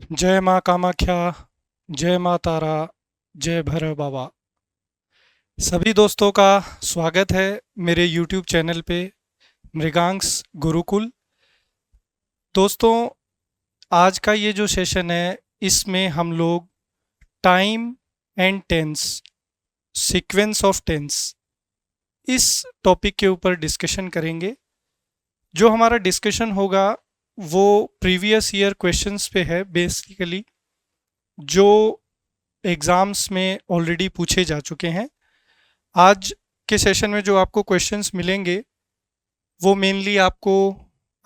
जय माँ कामाख्या, जय माँ तारा, जय भैरव बाबा। सभी दोस्तों का स्वागत है मेरे YouTube चैनल पे मृगांक्स गुरुकुल। दोस्तों, आज का ये जो सेशन है इसमें हम लोग time and tense, sequence of tense, इस टॉपिक के ऊपर डिस्कशन करेंगे। जो हमारा डिस्कशन होगा वो प्रीवियस ईयर क्वेश्चंस पे है बेसिकली, जो एग्ज़ाम्स में ऑलरेडी पूछे जा चुके हैं। आज के सेशन में जो आपको क्वेश्चंस मिलेंगे वो मेनली आपको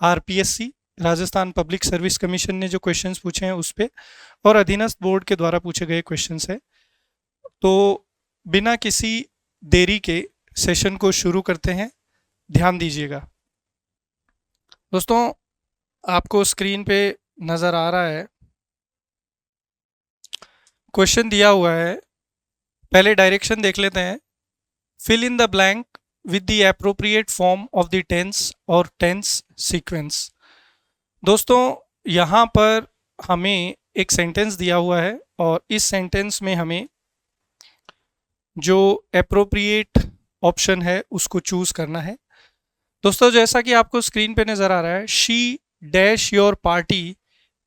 RPSC, Rajasthan public service commission ने जो क्वेश्चंस पूछे हैं उस पे, और अधीनस्थ बोर्ड के द्वारा पूछे गए क्वेश्चंस है। तो बिना किसी देरी के सेशन को शुरू करते हैं। ध्यान दीजिएगा दोस्तों, आपको स्क्रीन पे नज़र आ रहा है, क्वेश्चन दिया हुआ है। पहले डायरेक्शन देख लेते हैं। Fill in the blank with the appropriate form of the tense और tense sequence। दोस्तों, यहाँ पर हमें एक सेंटेंस दिया हुआ है और इस सेंटेंस में हमें जो appropriate ऑप्शन है उसको चूज करना है। दोस्तों, जैसा कि आपको स्क्रीन पे नजर आ रहा है, she dash your party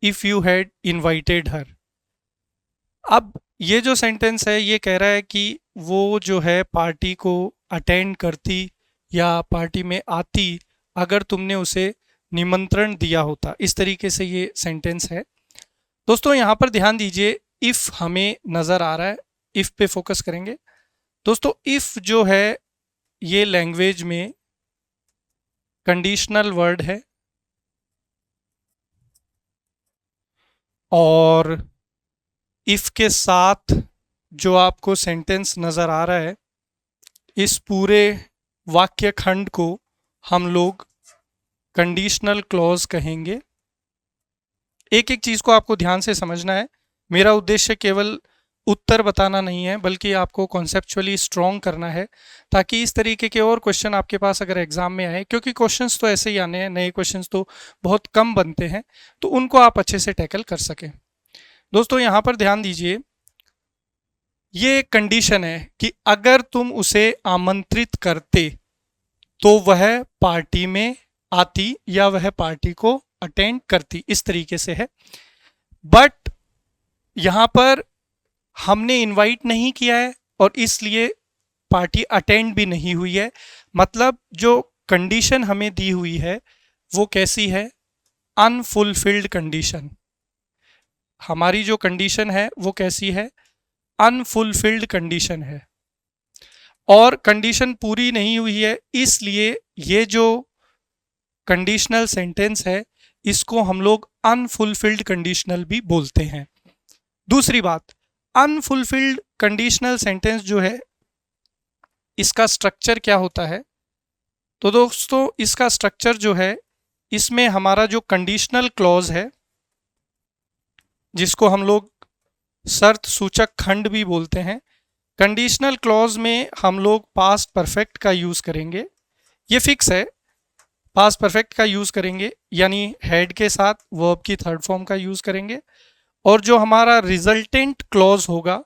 if you had invited her। अब ये जो सेंटेंस है ये कह रहा है कि वो जो है पार्टी को अटेंड करती या पार्टी में आती अगर तुमने उसे निमंत्रण दिया होता। इस तरीके से ये सेंटेंस है। दोस्तों, यहाँ पर ध्यान दीजिए, इफ़ हमें नज़र आ रहा है, इफ़ पे फोकस करेंगे। दोस्तों, इफ़ जो है ये लैंग्वेज में कंडीशनल वर्ड है और इफ़ के साथ जो आपको सेंटेंस नज़र आ रहा है, इस पूरे वाक्य खंड को हम लोग कंडीशनल क्लॉज कहेंगे। एक एक चीज़ को आपको ध्यान से समझना है। मेरा उद्देश्य केवल उत्तर बताना नहीं है, बल्कि आपको कॉन्सेप्चुअली स्ट्रॉन्ग करना है, ताकि इस तरीके के और क्वेश्चन आपके पास अगर एग्जाम में आए, क्योंकि क्वेश्चंस तो ऐसे ही आने हैं, नए क्वेश्चंस तो बहुत कम बनते हैं, तो उनको आप अच्छे से टैकल कर सकें। दोस्तों, यहाँ पर ध्यान दीजिए, ये एक कंडीशन है कि अगर तुम उसे आमंत्रित करते तो वह पार्टी में आती या वह पार्टी को अटेंड करती। इस तरीके से है। बट यहां पर हमने इनवाइट नहीं किया है और इसलिए पार्टी अटेंड भी नहीं हुई है। मतलब जो कंडीशन हमें दी हुई है वो कैसी है? Unfulfilled condition. हमारी जो कंडीशन है वो कैसी है? अनफुलफिल्ड कंडीशन है और कंडीशन पूरी नहीं हुई है, इसलिए ये जो कंडीशनल सेंटेंस है इसको हम लोग अनफुलफिल्ड कंडीशनल भी बोलते हैं। दूसरी बात, अनफुलफिल्ड कंडीशनल सेंटेंस जो है इसका स्ट्रक्चर क्या होता है? तो दोस्तों, इसका स्ट्रक्चर जो है, इसमें हमारा जो कंडीशनल क्लॉज है जिसको हम लोग शर्त सूचक खंड भी बोलते हैं, कंडीशनल क्लॉज में हम लोग पास्ट परफेक्ट का यूज़ करेंगे। ये फिक्स है, पास्ट परफेक्ट का यूज़ करेंगे, यानी हेड के साथ वर्ब की थर्ड फॉर्म का यूज़ करेंगे। और जो हमारा रिजल्टेंट क्लॉज होगा,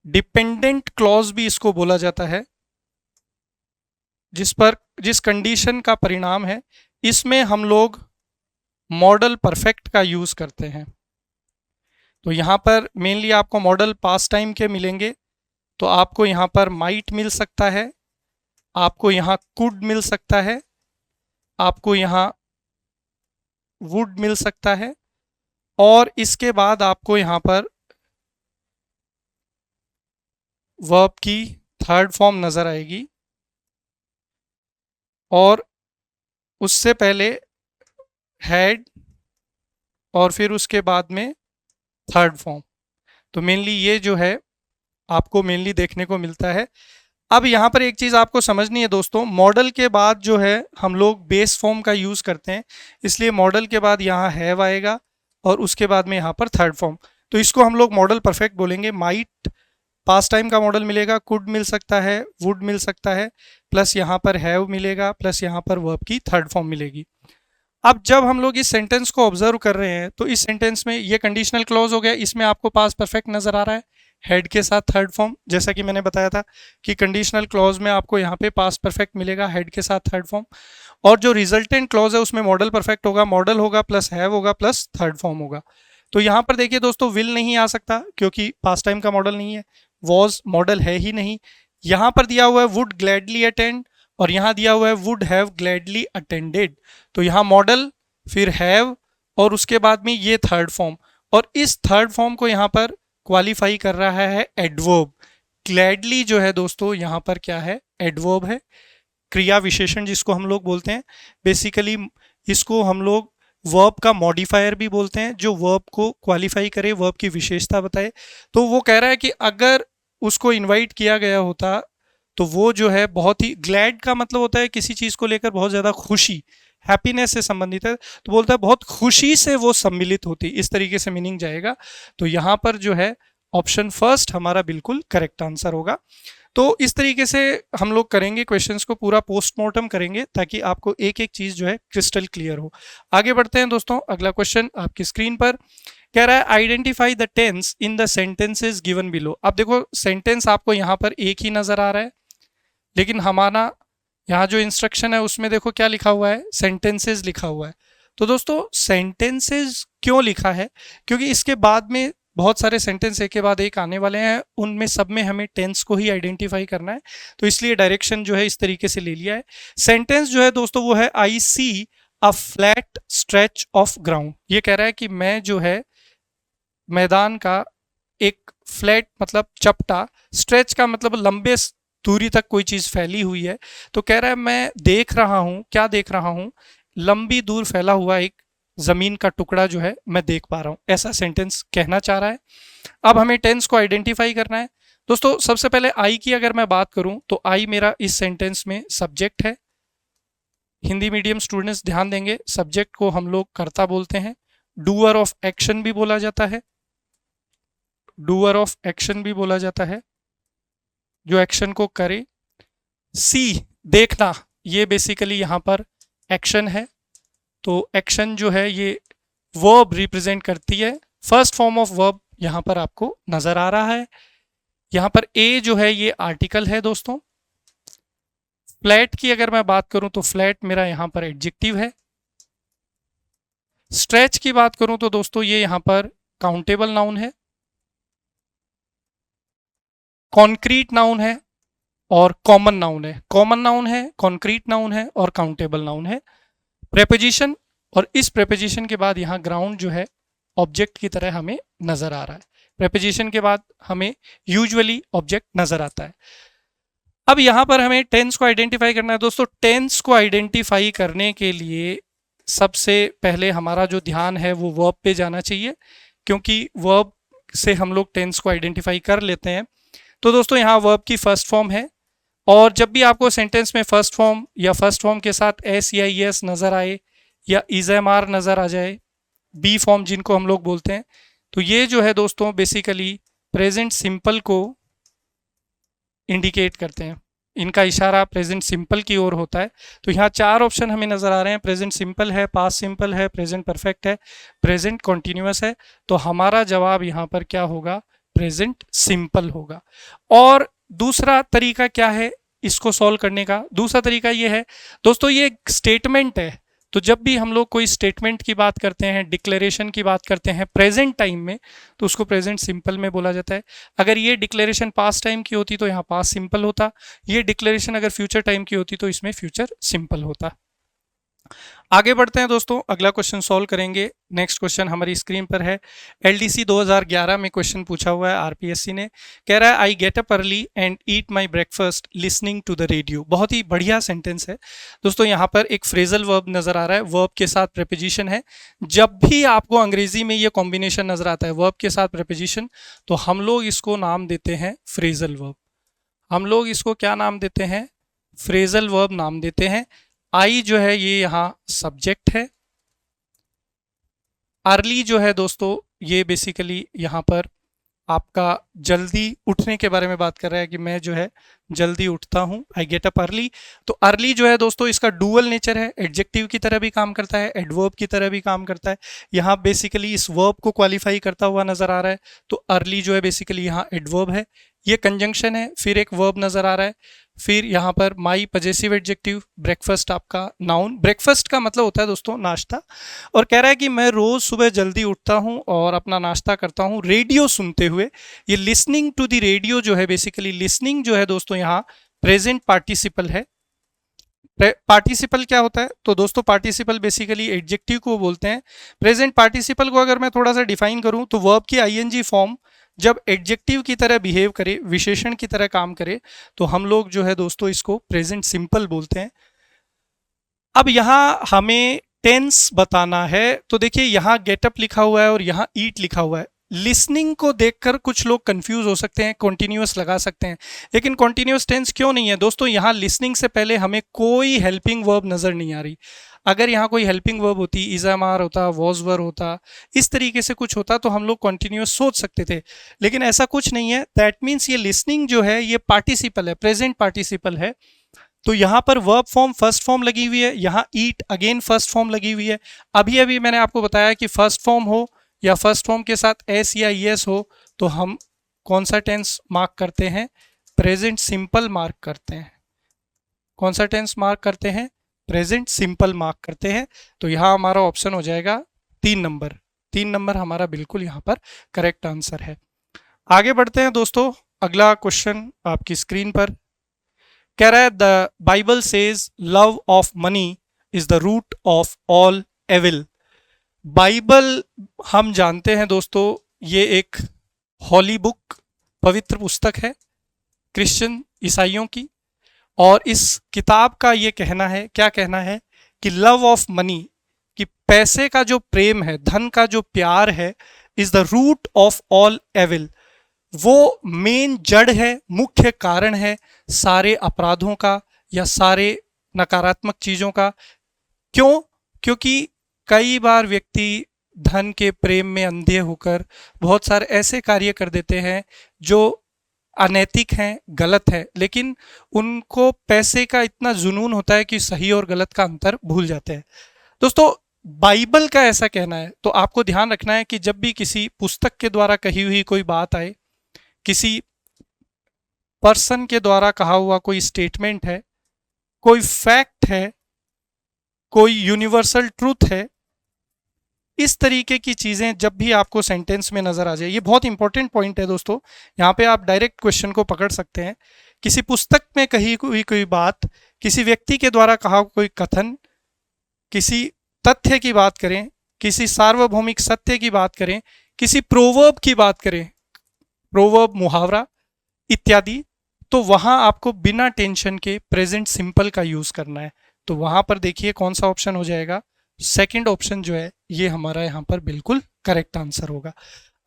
डिपेंडेंट क्लॉज भी इसको बोला जाता है, जिस कंडीशन का परिणाम है, इसमें हम लोग मॉडल परफेक्ट का यूज़ करते हैं। तो यहाँ पर मेनली आपको मॉडल पास्ट टाइम के मिलेंगे। तो आपको यहाँ पर माइट मिल सकता है, आपको यहाँ कुड मिल सकता है, आपको यहाँ वुड मिल सकता है, और इसके बाद आपको यहाँ पर वर्ब की थर्ड फॉर्म नज़र आएगी और उससे पहले हैड और फिर उसके बाद में थर्ड फॉर्म। तो मेनली ये जो है आपको मेनली देखने को मिलता है। अब यहाँ पर एक चीज़ आपको समझनी है दोस्तों, मॉडल के बाद जो है हम लोग बेस फॉर्म का यूज़ करते हैं, इसलिए मॉडल के बाद यहाँ हैव आएगा और उसके बाद में यहाँ पर थर्ड फॉर्म। तो इसको हम लोग मॉडल परफेक्ट बोलेंगे। माइट पास्ट टाइम का मॉडल मिलेगा, कुड मिल सकता है, वुड मिल सकता है, प्लस यहाँ पर हैव मिलेगा, प्लस यहाँ पर वर्ब की थर्ड फॉर्म मिलेगी। अब जब हम लोग इस सेंटेंस को ऑब्जर्व कर रहे हैं तो इस सेंटेंस में ये कंडीशनल क्लॉज हो गया, इसमें आपको पास परफेक्ट नजर आ रहा है हेड के साथ थर्ड फॉर्म, जैसा कि मैंने बताया था कि कंडीशनल क्लॉज में आपको यहाँ पे पास परफेक्ट मिलेगा हेड के साथ थर्ड फॉर्म, और जो रिजल्टेंट क्लॉज है उसमें मॉडल परफेक्ट होगा, मॉडल होगा प्लस हैव होगा प्लस थर्ड फॉर्म होगा। तो यहाँ पर देखिए दोस्तों विल नहीं आ सकता क्योंकि पास्ट टाइम का मॉडल नहीं है, वॉज मॉडल है ही नहीं, यहाँ पर दिया हुआ है वुड ग्लैडली अटेंड और यहाँ दिया हुआ है वुड हैव ग्लैडली अटेंडेड, तो यहाँ मॉडल फिर हैव और उसके बाद में ये थर्ड फॉर्म, और इस थर्ड फॉर्म को यहाँ पर क्वालिफाई कर रहा है एडवर्ब। ग्लैडली जो है दोस्तों यहाँ पर क्या है, एडवर्ब है, क्रिया विशेषण जिसको हम लोग बोलते हैं। बेसिकली इसको हम लोग वर्ब का मॉडिफायर भी बोलते हैं, जो वर्ब को क्वालिफाई करे, वर्ब की विशेषता बताए। तो वो कह रहा है कि अगर उसको इनवाइट किया गया होता तो वो जो है बहुत ही, ग्लैड का मतलब होता है किसी चीज़ को लेकर बहुत ज़्यादा खुशी, हैप्पीनेस से संबंधित है, तो बोलता है बहुत खुशी से वो सम्मिलित होती, इस तरीके से मीनिंग जाएगा। तो यहाँ पर जो है ऑप्शन फर्स्ट हमारा बिल्कुल करेक्ट आंसर होगा। तो इस तरीके से हम लोग करेंगे क्वेश्चंस को, पूरा पोस्टमार्टम करेंगे ताकि आपको एक एक चीज़ जो है क्रिस्टल क्लियर हो। आगे बढ़ते हैं दोस्तों, अगला क्वेश्चन आपकी स्क्रीन पर कह रहा है identify the tense in the sentences given below. अब देखो सेंटेंस आपको यहाँ पर एक ही नजर आ रहा है, लेकिन हमारा यहाँ जो इंस्ट्रक्शन है उसमें देखो क्या लिखा हुआ है, सेंटेंसेस लिखा हुआ है। तो दोस्तों सेंटेंसेस क्यों लिखा है, क्योंकि इसके बाद में बहुत सारे सेंटेंस एक के बाद एक आने वाले हैं, उनमें सब में हमें टेंस को ही आइडेंटिफाई करना है, तो इसलिए डायरेक्शन जो है इस तरीके से ले लिया है। सेंटेंस जो है दोस्तों वो है I see a flat stretch of ground. ये कह रहा है कि मैं जो है मैदान का एक फ्लैट मतलब चपटा, स्ट्रेच का मतलब लंबे दूरी तक कोई चीज फैली हुई है, तो कह रहा है मैं देख रहा हूं, क्या देख रहा हूं, लंबी दूर फैला हुआ एक जमीन का टुकड़ा जो है मैं देख पा रहा हूं, ऐसा सेंटेंस कहना चाह रहा है। अब हमें टेंस को आइडेंटिफाई करना है। दोस्तों सबसे पहले आई की अगर मैं बात करूं तो आई मेरा इस सेंटेंस में सब्जेक्ट है। हिंदी मीडियम स्टूडेंट्स ध्यान देंगे, सब्जेक्ट को हम लोग कर्ता बोलते हैं, डूअर ऑफ एक्शन भी बोला जाता है, डूअर ऑफ एक्शन भी बोला जाता है, जो एक्शन को करे। सी देखना, ये बेसिकली यहाँ पर एक्शन है, तो एक्शन जो है ये वर्ब रिप्रेजेंट करती है। फर्स्ट फॉर्म ऑफ वर्ब यहाँ पर आपको नजर आ रहा है। यहाँ पर ए जो है ये आर्टिकल है दोस्तों। फ्लैट की अगर मैं बात करूं तो फ्लैट मेरा यहाँ पर एडजेक्टिव है। स्ट्रेच की बात करूं तो दोस्तों ये यहाँ पर काउंटेबल नाउन है, कॉन्क्रीट नाउन है और कॉमन नाउन है। कॉमन नाउन है, कॉन्क्रीट नाउन है और काउंटेबल नाउन है। प्रेपोजिशन, और इस प्रेपोजिशन के बाद यहाँ ग्राउंड जो है ऑब्जेक्ट की तरह हमें नजर आ रहा है। प्रेपोजिशन के बाद हमें यूजुअली ऑब्जेक्ट नजर आता है। अब यहाँ पर हमें टेंस को आइडेंटिफाई करना है। दोस्तों टेंस को आइडेंटिफाई करने के लिए सबसे पहले हमारा जो ध्यान है वो वर्ब पे जाना चाहिए, क्योंकि वर्ब से हम लोग टेंस को आइडेंटिफाई कर लेते हैं। तो दोस्तों यहाँ वर्ब की फर्स्ट फॉर्म है, और जब भी आपको सेंटेंस में फर्स्ट फॉर्म या फर्स्ट फॉर्म के साथ एस या एस नजर आए या इज़एमआर नजर आ जाए, बी फॉर्म जिनको हम लोग बोलते हैं, तो ये जो है दोस्तों बेसिकली प्रेजेंट सिंपल को इंडिकेट करते हैं, इनका इशारा प्रेजेंट सिंपल की ओर होता है। तो यहाँ चार ऑप्शन हमें नजर आ रहे हैं, प्रेजेंट सिंपल है, पास्ट सिंपल है, प्रेजेंट परफेक्ट है, प्रेजेंट कॉन्टिन्यूअस है। तो हमारा जवाब यहाँ पर क्या होगा, प्रेजेंट सिंपल होगा। और दूसरा तरीका क्या है इसको सॉल्व करने का, दूसरा तरीका ये है दोस्तों, ये एक स्टेटमेंट है, तो जब भी हम लोग कोई स्टेटमेंट की बात करते हैं, डिक्लेरेशन की बात करते हैं प्रेजेंट टाइम में, तो उसको प्रेजेंट सिंपल में बोला जाता है। अगर ये डिक्लेरेशन पास्ट टाइम की होती तो यहाँ पास्ट सिंपल होता, ये डिक्लेरेशन अगर फ्यूचर टाइम की होती तो इसमें फ्यूचर सिंपल होता। आगे बढ़ते हैं दोस्तों, अगला क्वेश्चन सॉल्व करेंगे। नेक्स्ट क्वेश्चन हमारी स्क्रीन पर है, एलडीसी 2011 में क्वेश्चन पूछा हुआ है आरपीएससी ने, कह रहा है I get up early and eat my breakfast listening to the radio. बहुत ही बढ़िया सेंटेंस है दोस्तों। यहाँ पर एक फ्रेजल वर्ब नजर आ रहा है, वर्ब के साथ प्रेपोजिशन है। जब भी आपको अंग्रेजी में ये कॉम्बिनेशन नजर आता है वर्ब के साथ प्रेपोजिशन, तो हम लोग इसको नाम देते हैं फ्रेजल वर्ब। हम लोग इसको क्या नाम देते हैं, फ्रेजल वर्ब नाम देते हैं। आई जो है ये यहाँ सब्जेक्ट है, अर्ली जो है दोस्तों ये बेसिकली यहाँ पर आपका जल्दी उठने के बारे में बात कर रहा है कि मैं जो है जल्दी उठता हूँ, आई गेट अप अर्ली। तो अर्ली जो है दोस्तों इसका डुअल नेचर है, एडजेक्टिव की तरह भी काम करता है, एडवर्ब की तरह भी काम करता है। यहाँ बेसिकली इस वर्ब को क्वालिफाई करता हुआ नजर आ रहा है, तो अर्ली जो है बेसिकली यहाँ एडवर्ब है। ये कंजंक्शन है, फिर एक वर्ब नजर आ रहा है, फिर यहाँ पर माई पजेसिव एडजेक्टिव, ब्रेकफास्ट आपका नाउन। ब्रेकफास्ट का मतलब होता है दोस्तों नाश्ता, और कह रहा है कि मैं रोज सुबह जल्दी उठता हूँ और अपना नाश्ता करता हूँ रेडियो सुनते हुए। ये लिसनिंग टू द रेडियो जो है बेसिकली, लिसनिंग जो है दोस्तों यहाँ प्रेजेंट पार्टिसिपल है। पार्टिसिपल क्या होता है? तो दोस्तों पार्टिसिपल बेसिकली एडजेक्टिव को बोलते हैं। प्रेजेंट पार्टिसिपल को अगर मैं थोड़ा सा डिफाइन करूं तो वर्ब की आईएनजी फॉर्म जब एडजेक्टिव की तरह बिहेव करे, विशेषण की तरह काम करे, तो हम लोग जो है दोस्तों इसको प्रेजेंट सिंपल बोलते हैं। अब यहाँ हमें टेंस बताना है, तो देखिए यहाँ गेटअप लिखा हुआ है और यहाँ ईट लिखा हुआ है। लिसनिंग को देखकर कुछ लोग कंफ्यूज हो सकते हैं, कॉन्टिन्यूअस लगा सकते हैं, लेकिन कॉन्टिन्यूअस टेंस क्यों नहीं है दोस्तों? यहाँ लिसनिंग से पहले हमें कोई हेल्पिंग वर्ब नजर नहीं आ रही। अगर यहाँ कोई हेल्पिंग वर्ब होती, इज़ामार होता, वॉज वर होता, इस तरीके से कुछ होता, तो हम लोग कॉन्टिन्यूअस सोच सकते थे, लेकिन ऐसा कुछ नहीं है। दैट मीन्स ये लिसनिंग जो है ये पार्टिसिपल है, प्रेजेंट पार्टिसिपल है। तो यहाँ पर वर्ब फॉर्म फर्स्ट फॉर्म लगी हुई है, यहाँ ईट अगेन फर्स्ट फॉर्म लगी हुई है। अभी अभी मैंने आपको बताया कि फर्स्ट फॉर्म हो या फर्स्ट फॉर्म के साथ एस या ईएस हो तो हम कौन सा टेंस मार्क करते हैं? प्रेजेंट सिंपल मार्क करते हैं। कौन सा टेंस मार्क करते हैं? प्रेजेंट सिंपल मार्क करते हैं। तो यहाँ हमारा ऑप्शन हो जाएगा 3 नंबर। 3 नंबर हमारा बिल्कुल यहाँ पर करेक्ट आंसर है। आगे बढ़ते हैं दोस्तों, अगला क्वेश्चन आपकी स्क्रीन पर कह रहा है the Bible says love of money is the root of all evil. Bible हम जानते हैं दोस्तों ये एक हॉली बुक, पवित्र पुस्तक है क्रिश्चियन ईसाइयों की, और इस किताब का ये कहना है, क्या कहना है कि लव ऑफ मनी, कि पैसे का जो प्रेम है, धन का जो प्यार है, is the root of all evil, वो मेन जड़ है, मुख्य कारण है सारे अपराधों का या सारे नकारात्मक चीजों का। क्यों? क्योंकि कई बार व्यक्ति धन के प्रेम में अंधे होकर बहुत सारे ऐसे कार्य कर देते हैं जो अनैतिक हैं, गलत है, लेकिन उनको पैसे का इतना जुनून होता है कि सही और गलत का अंतर भूल जाते हैं। दोस्तों बाइबल का ऐसा कहना है, तो आपको ध्यान रखना है कि जब भी किसी पुस्तक के द्वारा कही हुई कोई बात आए, किसी पर्सन के द्वारा कहा हुआ कोई स्टेटमेंट है, कोई फैक्ट है, कोई यूनिवर्सल ट्रूथ है, इस तरीके की चीजें जब भी आपको सेंटेंस में नजर आ जाए, ये बहुत इंपॉर्टेंट पॉइंट है दोस्तों, यहाँ पे आप डायरेक्ट क्वेश्चन को पकड़ सकते हैं। किसी पुस्तक में कही हुई कोई बात, किसी व्यक्ति के द्वारा कहा कोई कथन, किसी तथ्य की बात करें, किसी सार्वभौमिक सत्य की बात करें, किसी प्रोवर्ब की बात करें, प्रोवर्ब मुहावरा इत्यादि, तो वहां आपको बिना टेंशन के प्रेजेंट सिंपल का यूज करना है। तो वहां पर देखिए कौन सा ऑप्शन हो जाएगा? सेकंड ऑप्शन जो है ये हमारा यहाँ पर बिल्कुल करेक्ट आंसर होगा।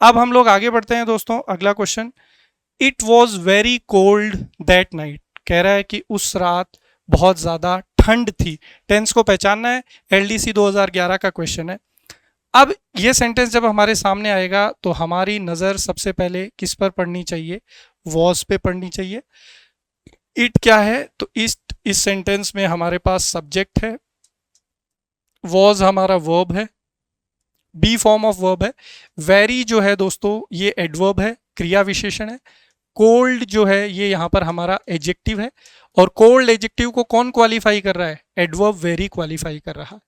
अब हम लोग आगे बढ़ते हैं दोस्तों, अगला question, it was very cold that night, कह रहा है कि उस रात बहुत ज्यादा ठंड थी। टेंस को पहचानना है, एलडीसी 2011 का क्वेश्चन है। अब ये सेंटेंस जब हमारे सामने आएगा तो हमारी नजर सबसे पहले किस पर पड़नी चाहिए? वॉज पे पड़नी चाहिए। इट क्या है? तो इस सेंटेंस में हमारे पास सब्जेक्ट है, वॉज हमारा वर्ब है, बी फॉर्म ऑफ वर्ब है, वेरी जो है दोस्तों ये एडवर्ब है, क्रिया विशेषण है, कोल्ड जो है ये यहाँ पर हमारा एडजेक्टिव है, और कोल्ड एडजेक्टिव को कौन क्वालिफाई कर रहा है? एडवर्ब वेरी क्वालिफाई कर रहा है।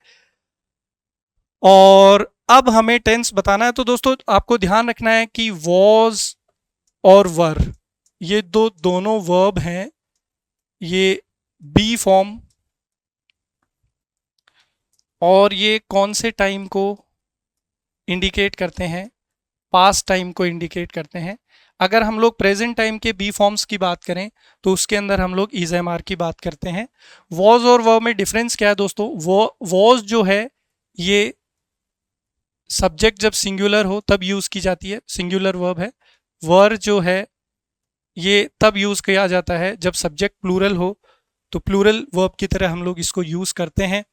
और अब हमें टेंस बताना है, तो दोस्तों आपको ध्यान रखना है कि वॉज और वर ये दोनों वर्ब हैं, ये बी फॉर्म, और ये कौन से टाइम को इंडिकेट करते हैं? पास्ट टाइम को इंडिकेट करते हैं। अगर हम लोग प्रेजेंट टाइम के बी फॉर्म्स की बात करें तो उसके अंदर हम लोग इज एम आर की बात करते हैं। वॉज और वर्ब में डिफरेंस क्या है दोस्तों? वॉज जो है ये सब्जेक्ट जब सिंगुलर हो तब यूज की जाती है, सिंगुलर वर्ब है। वर जो है ये तब यूज किया जाता है जब सब्जेक्ट प्लूरल हो, तो प्लूरल वर्ब की तरह हम लोग इसको यूज करते हैं।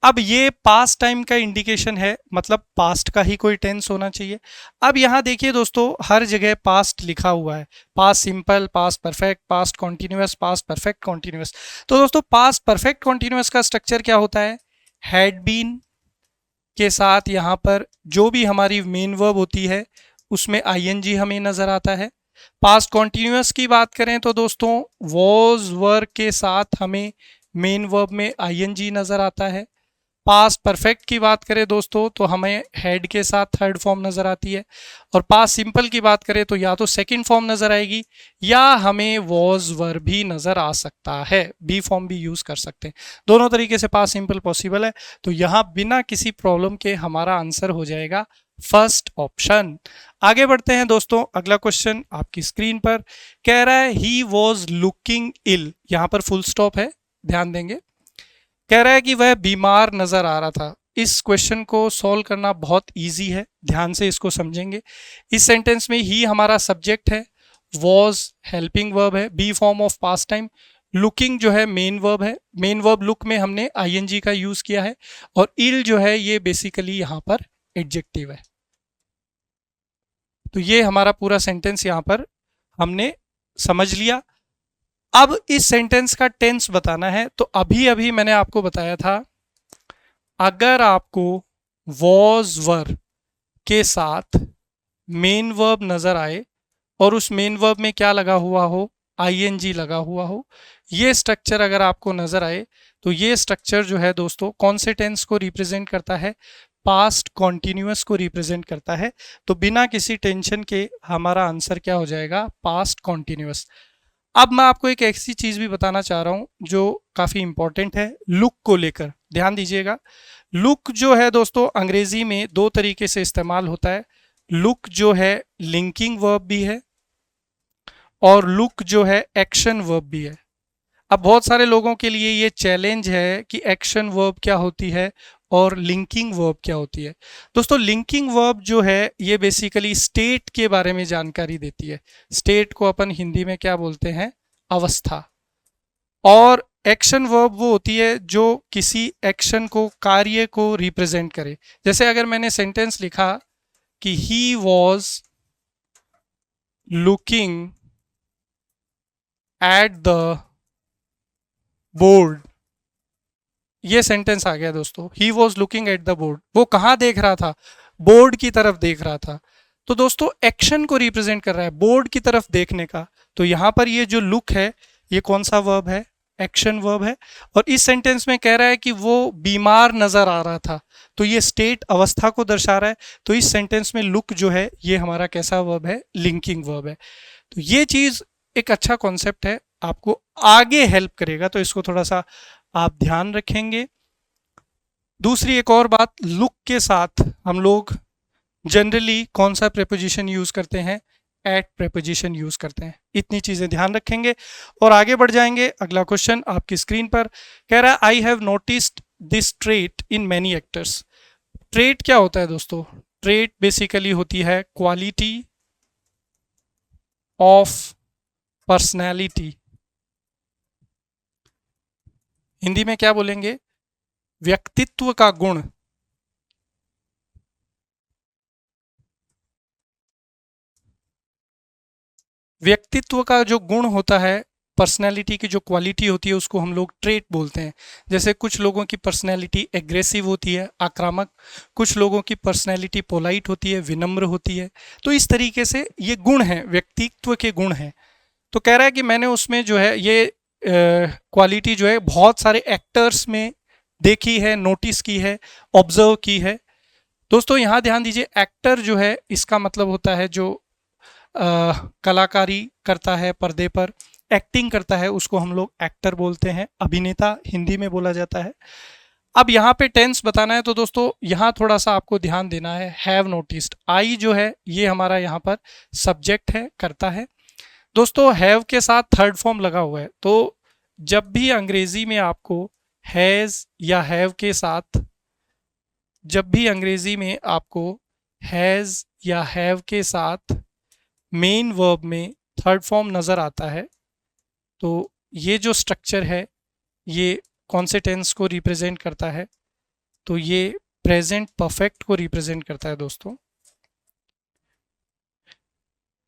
अब ये पास्ट टाइम का इंडिकेशन है, मतलब पास्ट का ही कोई टेंस होना चाहिए। अब यहाँ देखिए दोस्तों, हर जगह पास्ट लिखा हुआ है, past simple, past perfect, past continuous, past perfect continuous. तो दोस्तों पास्ट परफेक्ट कॉन्टिन्यूअस का स्ट्रक्चर क्या होता है? हैड बीन के साथ यहाँ पर जो भी हमारी मेन वर्ब होती है उसमें आईएनजी हमें नजर आता है। पास्ट कॉन्टिन्यूअस की बात करें तो दोस्तों वॉज वर के साथ हमें मेन वर्ब में आईएनजी नजर आता है। पास्ट परफेक्ट की बात करें दोस्तों तो हमें हेड के साथ थर्ड फॉर्म नजर आती है। और पास्ट सिंपल की बात करें तो या तो सेकंड फॉर्म नजर आएगी या हमें वॉज वर भी नजर आ सकता है, बी फॉर्म भी यूज कर सकते हैं। दोनों तरीके से पास्ट सिंपल पॉसिबल है। तो यहाँ बिना किसी प्रॉब्लम के हमारा आंसर हो जाएगा फर्स्ट ऑप्शन। आगे बढ़ते हैं दोस्तों, अगला क्वेश्चन आपकी स्क्रीन पर कह रहा है ही वॉज लुकिंग इल, यहाँ पर फुल स्टॉप है, ध्यान देंगे। कह रहा है कि वह बीमार नजर आ रहा था। इस क्वेश्चन को सॉल्व करना बहुत इजी है, ध्यान से इसको समझेंगे। इस सेंटेंस में ही हमारा सब्जेक्ट है, वॉज हेल्पिंग वर्ब है, be form of past time, looking जो है मेन वर्ब है, मेन वर्ब लुक में हमने आईएनजी का यूज किया है, और इल जो है ये बेसिकली यहाँ पर एडजेक्टिव है। तो ये हमारा पूरा सेंटेंस यहाँ पर हमने समझ लिया। अब इस सेंटेंस का टेंस बताना है। तो अभी अभी मैंने आपको बताया था, अगर आपको वॉज वर के साथ मेन वर्ब नजर आए और उस मेन वर्ब में क्या लगा हुआ हो? आईएनजी लगा हुआ हो, ये स्ट्रक्चर अगर आपको नजर आए तो ये स्ट्रक्चर जो है दोस्तों कौन से टेंस को रिप्रेजेंट करता है? पास्ट कॉन्टिन्यूअस को रिप्रेजेंट करता है। तो बिना किसी टेंशन के हमारा आंसर क्या हो जाएगा? Past continuous. अब मैं आपको एक ऐसी चीज भी बताना चाह रहा हूं जो काफी इंपॉर्टेंट है लुक को लेकर, ध्यान दीजिएगा। लुक जो है दोस्तों अंग्रेजी में दो तरीके से इस्तेमाल होता है। लुक जो है लिंकिंग वर्ब भी है और लुक जो है एक्शन वर्ब भी है। अब बहुत सारे लोगों के लिए ये चैलेंज है कि एक्शन वर्ब क्या होती है और लिंकिंग वर्ब क्या होती है। दोस्तों लिंकिंग वर्ब जो है ये बेसिकली स्टेट के बारे में जानकारी देती है। स्टेट को अपन हिंदी में क्या बोलते हैं? अवस्था। और एक्शन वर्ब वो होती है जो किसी एक्शन को, कार्य को रिप्रेजेंट करे। जैसे अगर मैंने सेंटेंस लिखा कि he was looking at the board, ये सेंटेंस आ गया दोस्तों। He was looking at the board, वो कहाँ देख रहा था? बोर्ड की तरफ देख रहा था। तो दोस्तों एक्शन को रिप्रेजेंट कर रहा है, बोर्ड की तरफ देखने का। तो यहां पर ये जो लुक है ये कौन सा वर्ब है? एक्शन वर्ब है। और इस सेंटेंस में कह रहा है कि वो बीमार नजर आ रहा था, तो ये स्टेट अवस्था को दर्शा रहा है। तो इस सेंटेंस में लुक जो है ये हमारा कैसा वर्ब है? लिंकिंग वर्ब है। तो ये चीज एक अच्छा कॉन्सेप्ट है, आपको आगे हेल्प करेगा, तो इसको थोड़ा सा आप ध्यान रखेंगे। दूसरी एक और बात, लुक के साथ हम लोग जनरली कौन सा प्रेपोजिशन यूज करते हैं? एट प्रेपोजिशन यूज करते हैं। इतनी चीजें ध्यान रखेंगे और आगे बढ़ जाएंगे। अगला क्वेश्चन आपकी स्क्रीन पर कह रहा है I have noticed this trait in many actors. Trait क्या होता है दोस्तों? ट्रेट बेसिकली होती है क्वालिटी ऑफ पर्सनैलिटी। हिंदी में क्या बोलेंगे? व्यक्तित्व का गुण। व्यक्तित्व का जो गुण होता है, पर्सनैलिटी की जो क्वालिटी होती है उसको हम लोग ट्रेट बोलते हैं। जैसे कुछ लोगों की पर्सनैलिटी एग्रेसिव होती है, आक्रामक, कुछ लोगों की पर्सनैलिटी पोलाइट होती है, विनम्र होती है। तो इस तरीके से ये गुण हैं, व्यक्तित्व के गुण हैं। तो कह रहा है कि मैंने उसमें जो है ये क्वालिटी जो है बहुत सारे एक्टर्स में देखी है, नोटिस की है, ऑब्जर्व की है। दोस्तों यहाँ ध्यान दीजिए, एक्टर जो है इसका मतलब होता है जो कलाकारी करता है, पर्दे पर एक्टिंग करता है, उसको हम लोग एक्टर बोलते हैं। अभिनेता हिंदी में बोला जाता है। अब यहाँ पे टेंस बताना है तो दोस्तों यहाँ थोड़ा सा आपको ध्यान देना है। हैव नोटिस्ड, आई जो है ये हमारा यहाँ पर सब्जेक्ट है, करता है। दोस्तों हैव के साथ थर्ड फॉर्म लगा हुआ है, तो जब भी अंग्रेजी में आपको हैज या हैव के साथ, जब भी अंग्रेजी में आपको हैज या हैव के साथ मेन वर्ब में थर्ड फॉर्म नज़र आता है, तो ये जो स्ट्रक्चर है ये कौन से टेंस को रिप्रेजेंट करता है? तो ये प्रेजेंट परफेक्ट को रिप्रेजेंट करता है दोस्तों।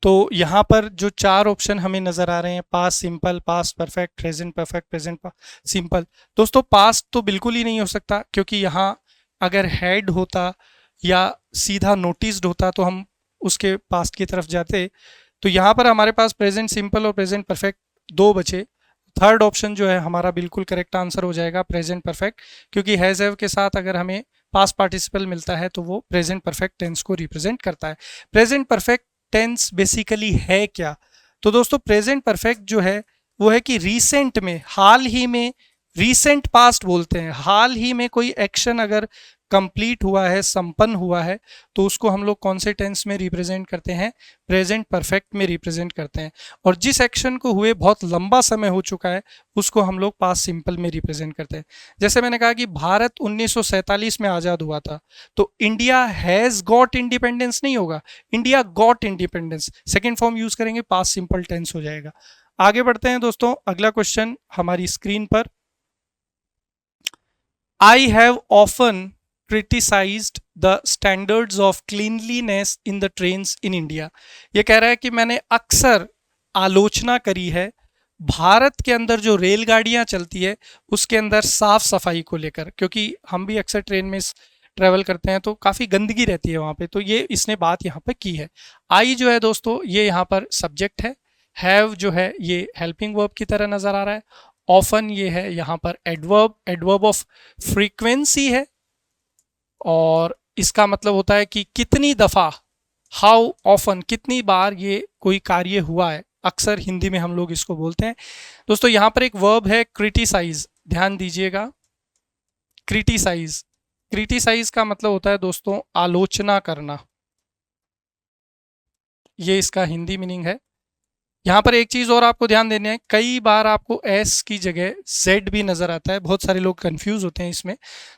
तो यहाँ पर जो चार ऑप्शन हमें नजर आ रहे हैं, past simple, past perfect, present perfect, present simple. दोस्तों पास्ट तो बिल्कुल ही नहीं हो सकता, क्योंकि यहाँ अगर हैड होता या सीधा नोटिस्ड होता तो हम उसके पास्ट की तरफ जाते। तो यहाँ पर हमारे पास प्रेजेंट सिंपल और प्रेजेंट परफेक्ट दो बचे। थर्ड ऑप्शन जो है हमारा बिल्कुल करेक्ट आंसर हो जाएगा, प्रेजेंट परफेक्ट, क्योंकि हैज हैव के साथ अगर हमें पास्ट पार्टिसिपल मिलता है तो वो प्रेजेंट परफेक्ट टेंस को रिप्रेजेंट करता है। प्रेजेंट परफेक्ट टेंस बेसिकली है क्या? तो दोस्तों प्रेजेंट परफेक्ट जो है वो है कि रीसेंट में, हाल ही में, रीसेंट पास्ट बोलते हैं, हाल ही में कोई एक्शन अगर कंप्लीट हुआ है, संपन्न हुआ है, तो उसको हम लोग कौन से टेंस में रिप्रेजेंट करते हैं? प्रेजेंट परफेक्ट में रिप्रेजेंट करते हैं। और जिस एक्शन को हुए बहुत लंबा समय हो चुका है उसको हम लोग पास्ट सिंपल में रिप्रेजेंट करते हैं। जैसे मैंने कहा कि भारत 1947 में आज़ाद हुआ था, तो इंडिया हैज़ गॉट इंडिपेंडेंस नहीं होगा, India got independence, second form use करेंगे, पास्ट सिंपल टेंस हो जाएगा। आगे बढ़ते हैं दोस्तों, अगला क्वेश्चन हमारी स्क्रीन पर। I have often criticized the standards of cleanliness in the trains in India। ये कह रहा है कि मैंने अक्सर आलोचना करी है भारत के अंदर जो रेलगाड़ियां चलती है उसके अंदर साफ सफाई को लेकर, क्योंकि हम भी अक्सर ट्रेन में ट्रेवल करते हैं तो काफ़ी गंदगी रहती है वहाँ पे, तो ये इसने बात यहाँ पे की है। आई जो है दोस्तों ये यहाँ पर सब्जेक्ट है, हैव जो है ये हेल्पिंग वर्ब की तरह नज़र आ रहा है, ऑफन ये है यहाँ पर एडवर्ब, एडवर्ब ऑफ फ्रीक्वेंसी है, और इसका मतलब होता है कि कितनी दफ़ा, हाउ ऑफन, कितनी बार ये कोई कार्य हुआ है, अक्सर हिंदी में हम लोग इसको बोलते हैं। दोस्तों यहाँ पर एक वर्ब है क्रिटिसाइज, ध्यान दीजिएगा, क्रिटिसाइज, क्रिटिसाइज का मतलब होता है दोस्तों आलोचना करना, ये इसका हिंदी मीनिंग है। यहाँ पर एक चीज़ और आपको ध्यान देनी है, कई बार आपको एस की जगह जेड भी नज़र आता है, बहुत सारे लोग कंफ्यूज होते हैं इसमें।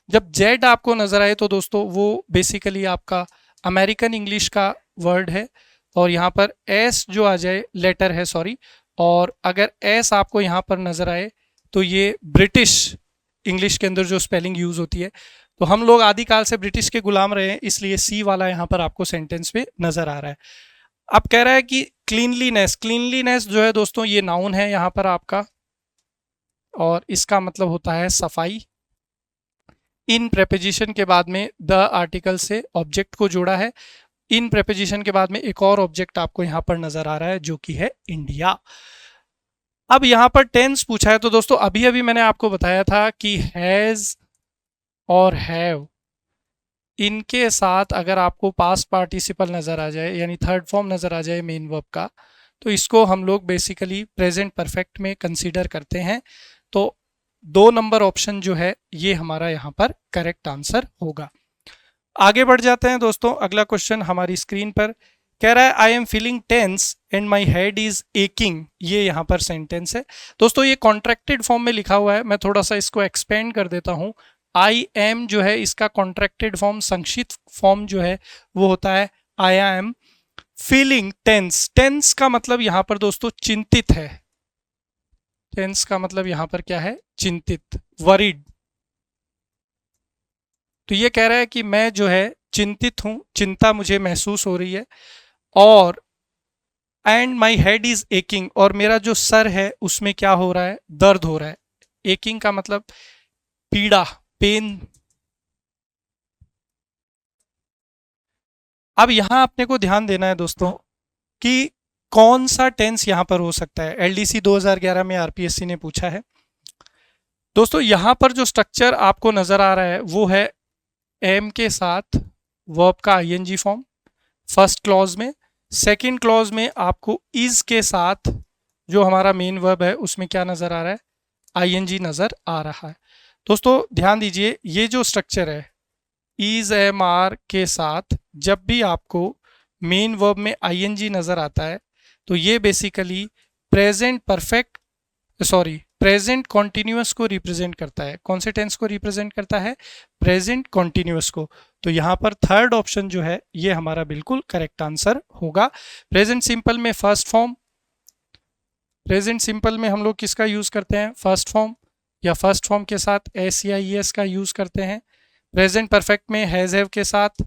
जब जेड आपको नज़र आए तो दोस्तों वो बेसिकली आपका अमेरिकन इंग्लिश का वर्ड है, और यहाँ पर एस जो आ जाए, लेटर है सॉरी, और अगर एस आपको यहाँ पर नज़र आए तो ये ब्रिटिश इंग्लिश के अंदर जो स्पेलिंग यूज़ होती है, तो हम लोग आदिकाल से ब्रिटिश के गुलाम रहे हैं, इसलिए सी वाला यहाँ पर आपको सेंटेंस में नज़र आ रहा है। अब कह रहा है कि क्लीनलीनेस, क्लीनलीनेस जो है दोस्तों ये नाउन है यहाँ पर आपका, और इसका मतलब होता है सफाई। इन प्रेपोजिशन के बाद में द आर्टिकल से ऑब्जेक्ट को जोड़ा है, इन प्रेपोजिशन के बाद में एक और ऑब्जेक्ट आपको यहाँ पर नजर आ रहा है जो कि है इंडिया। अब यहाँ पर टेंस पूछा है, तो दोस्तों अभी अभी मैंने आपको बताया था कि हैज और हैव, इनके साथ अगर आपको पास्ट पार्टिसिपल नज़र आ जाए, यानी थर्ड फॉर्म नज़र आ जाए मेन वर्ब का, तो इसको हम लोग बेसिकली प्रेजेंट परफेक्ट में कंसीडर करते हैं। तो 2 नंबर ऑप्शन जो है ये हमारा यहाँ पर करेक्ट आंसर होगा। आगे बढ़ जाते हैं दोस्तों, अगला क्वेश्चन हमारी स्क्रीन पर कह रहा है I am feeling tense and my head is aching, ये यहाँ पर सेंटेंस है। दोस्तों ये कॉन्ट्रैक्टेड फॉर्म में लिखा हुआ है, मैं थोड़ा सा इसको एक्सपेंड कर देता हूँ। आई एम जो है इसका कॉन्ट्रैक्टेड फॉर्म, संक्षिप्त फॉर्म जो है वो होता है I am feeling tense. Tense का मतलब यहाँ पर दोस्तों चिंतित है, टेंस का मतलब यहाँ पर क्या है? चिंतित, वरीड। तो ये कह रहा है कि मैं जो है चिंतित हूँ, चिंता मुझे महसूस हो रही है, और and my head is aching, और मेरा जो सर है उसमें क्या हो रहा है? दर्द हो रहा है। एकिंग का मतलब पीड़ा, पेन। अब यहां अपने को ध्यान देना है दोस्तों कि कौन सा टेंस यहां पर हो सकता है। एलडीसी 2011 में आरपीएससी ने पूछा है दोस्तों। यहां पर जो स्ट्रक्चर आपको नजर आ रहा है वो है एम के साथ वर्ब का आईएनजी फॉर्म फर्स्ट क्लॉज में, सेकंड क्लॉज में आपको इज के साथ जो हमारा मेन वर्ब है उसमें क्या नजर आ रहा है? आईएनजी नजर आ रहा है। दोस्तों ध्यान दीजिए, ये जो स्ट्रक्चर है इज एम आर के साथ जब भी आपको मेन वर्ब में आईएनजी नजर आता है तो ये basically present perfect, sorry, present continuous को रिप्रेजेंट करता है। कौन से टेंस को रिप्रेजेंट करता है? प्रेजेंट कॉन्टिन्यूअस को। तो यहाँ पर थर्ड ऑप्शन जो है ये हमारा बिल्कुल करेक्ट आंसर होगा। प्रेजेंट सिंपल में फर्स्ट फॉर्म, प्रेजेंट सिंपल में हम लोग किसका यूज करते हैं? फर्स्ट फॉर्म, या फर्स्ट फॉर्म के साथ एस या ई एस का यूज करते हैं। प्रेजेंट परफेक्ट में हैज़ हैव के साथ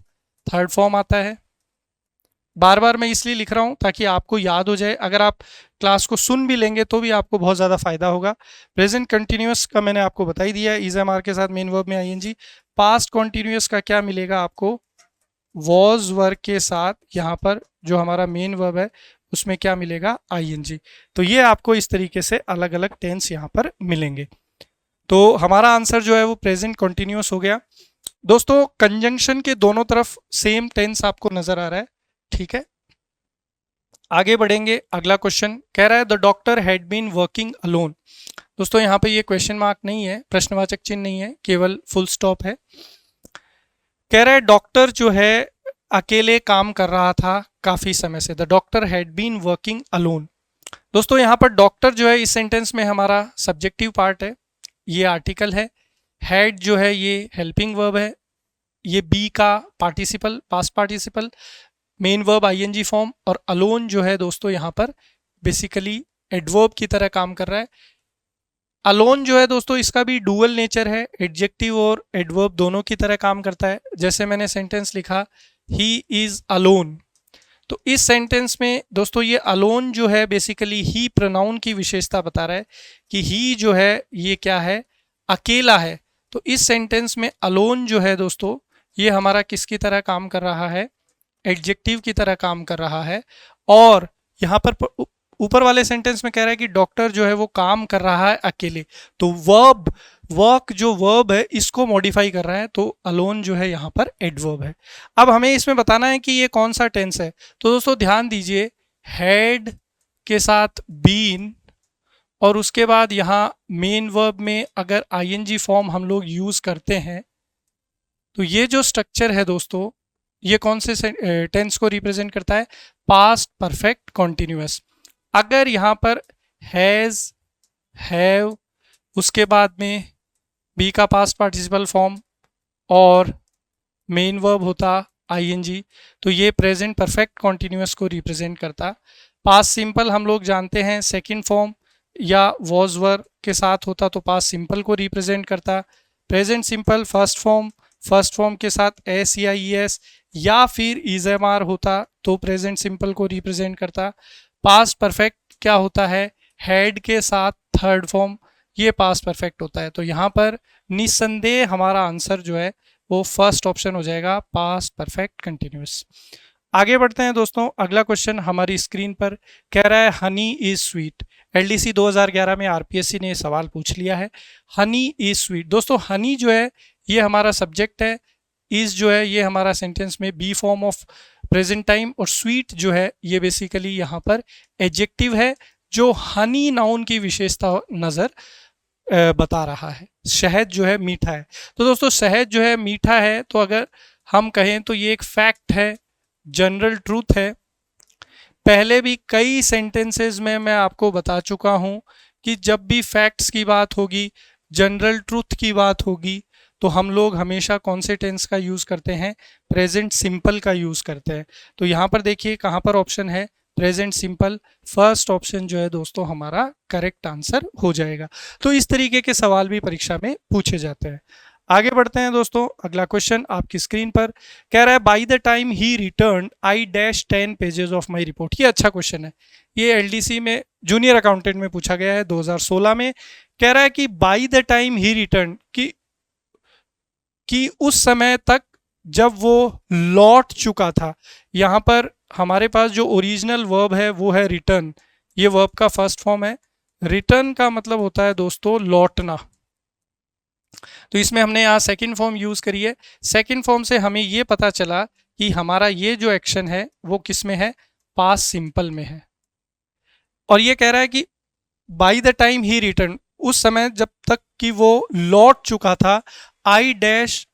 थर्ड फॉर्म आता है। बार बार मैं इसलिए लिख रहा हूँ ताकि आपको याद हो जाए, अगर आप क्लास को सुन भी लेंगे तो भी आपको बहुत ज़्यादा फायदा होगा। प्रेजेंट कंटिन्यूअस का मैंने आपको बता ही दिया है, इज एम आर के साथ मेन वर्ब में आईएनजी। पास्ट कंटिन्यूअस का क्या मिलेगा आपको, वॉज वर्क के साथ यहाँ पर जो हमारा मेन वर्ब है उसमें क्या मिलेगा, आईएनजी। तो ये आपको इस तरीके से अलग अलग टेंस यहाँ पर मिलेंगे। तो हमारा आंसर जो है वो प्रेजेंट कंटिन्यूअस हो गया। दोस्तों कंजंक्शन के दोनों तरफ सेम टेंस आपको नजर आ रहा है, ठीक है। आगे बढ़ेंगे, अगला क्वेश्चन कह रहा है the doctor had been working alone. दोस्तों यहाँ पे ये क्वेश्चन मार्क नहीं है, प्रश्नवाचक चिन्ह नहीं है, केवल फुल स्टॉप है। कह रहा है डॉक्टर जो है अकेले काम कर रहा था काफी समय से, the doctor had been working alone. दोस्तों यहाँ पर डॉक्टर जो है इस सेंटेंस में हमारा सब्जेक्टिव पार्ट है, ये आर्टिकल है। हैड जो है ये हेल्पिंग वर्ब है, ये बी का participle, past participle, main verb ING form, और अलोन जो है दोस्तों यहाँ पर बेसिकली एडवर्ब की तरह काम कर रहा है। अलोन जो है दोस्तों इसका भी डुअल नेचर है, एडजेक्टिव और एडवर्ब दोनों की तरह काम करता है। जैसे मैंने सेंटेंस लिखा ही इज अलोन, तो इस सेंटेंस में दोस्तों ये अलोन जो है बेसिकली ही प्रोनाउन की विशेषता बता रहा है कि ही जो है ये क्या है, अकेला है। तो इस सेंटेंस में अलोन जो है दोस्तों ये हमारा किसकी तरह काम कर रहा है, एडजेक्टिव की तरह काम कर रहा है। और यहाँ पर ऊपर वाले सेंटेंस में कह रहा है कि डॉक्टर जो है वो काम कर रहा है अकेले, तो वर्ब, वर्क जो वर्ब है इसको मॉडिफाई कर रहा है, तो अलोन जो है यहाँ पर एडवर्ब है। अब हमें इसमें बताना है कि ये कौन सा टेंस है। तो दोस्तों ध्यान दीजिए, हैड के साथ बीन और उसके बाद यहाँ मेन वर्ब में अगर आईएनजी फॉर्म हम लोग यूज करते हैं तो ये जो स्ट्रक्चर है दोस्तों ये कौन से टेंस को रिप्रेजेंट करता है, पास्ट परफेक्ट कॉन्टिन्यूअस। अगर यहाँ पर हैज, हैव, उसके बाद में बी का पास्ट पार्टिसिपल फॉर्म और मेन वर्ब होता आईएनजी, तो ये प्रेजेंट परफेक्ट कॉन्टिन्यूअस को रिप्रेजेंट करता। पास्ट सिंपल हम लोग जानते हैं सेकंड फॉर्म या वॉज वर्ब के साथ होता तो पास्ट सिंपल को रिप्रेजेंट करता। प्रेजेंट सिंपल फर्स्ट फॉर्म के साथ एस या ई एस या फिर इज एम आर होता तो प्रेजेंट सिंपल को रिप्रेजेंट करता। पास्ट परफेक्ट क्या होता है, हैड के साथ थर्ड फॉर्म, ये पास्ट परफेक्ट होता है। तो यहाँ पर निस्संदेह हमारा आंसर जो है वो फर्स्ट ऑप्शन हो जाएगा, पास्ट परफेक्ट कंटिन्यूअस। आगे बढ़ते हैं दोस्तों, अगला क्वेश्चन हमारी स्क्रीन पर कह रहा है हनी इज स्वीट। एलडीसी 2011 में आरपीएससी ने सवाल पूछ लिया है, हनी इज स्वीट। दोस्तों हनी जो है ये हमारा सब्जेक्ट है, इज जो है ये हमारा सेंटेंस में be form of present time, और स्वीट जो है ये बेसिकली यहाँ पर एडजेक्टिव है जो हनी नाउन की विशेषता नज़र बता रहा है। शहद जो है मीठा है, तो दोस्तों शहद जो है मीठा है, तो अगर हम कहें तो ये एक फैक्ट है, जनरल ट्रूथ है। पहले भी कई सेंटेंसेस में मैं आपको बता चुका हूँ कि जब भी फैक्ट्स की बात होगी, जनरल ट्रूथ की बात होगी, तो हम लोग हमेशा कौन से टेंस का यूज़ करते हैं, प्रेजेंट सिंपल का यूज़ करते हैं। तो यहाँ पर देखिए कहाँ पर ऑप्शन है, प्रेजेंट सिंपल, फर्स्ट ऑप्शन जो है दोस्तों हमारा करेक्ट आंसर हो जाएगा। तो इस तरीके के सवाल भी परीक्षा में पूछे जाते हैं। आगे बढ़ते हैं दोस्तों, अगला क्वेश्चन आपकी स्क्रीन पर कह रहा है by the time he return I dash 10 pages of my report. ये अच्छा क्वेश्चन है, ये एलडीसी में जूनियर अकाउंटेंट में पूछा गया है 2016 में। कह रहा है कि by the time he return, कि उस समय तक जब वो लौट चुका था। यहाँ पर हमारे पास जो ओरिजिनल वर्ब है वो है रिटर्न, ये वर्ब का फर्स्ट फॉर्म है। रिटर्न का मतलब होता है दोस्तों लौटना, तो इसमें हमने यहाँ सेकंड फॉर्म यूज करी है। सेकंड फॉर्म से हमें ये पता चला कि हमारा ये जो एक्शन है वो किस में है, पास्ट सिंपल में है। और ये कह रहा है कि by the time he return, उस समय जब तक कि वो लौट चुका था, I dash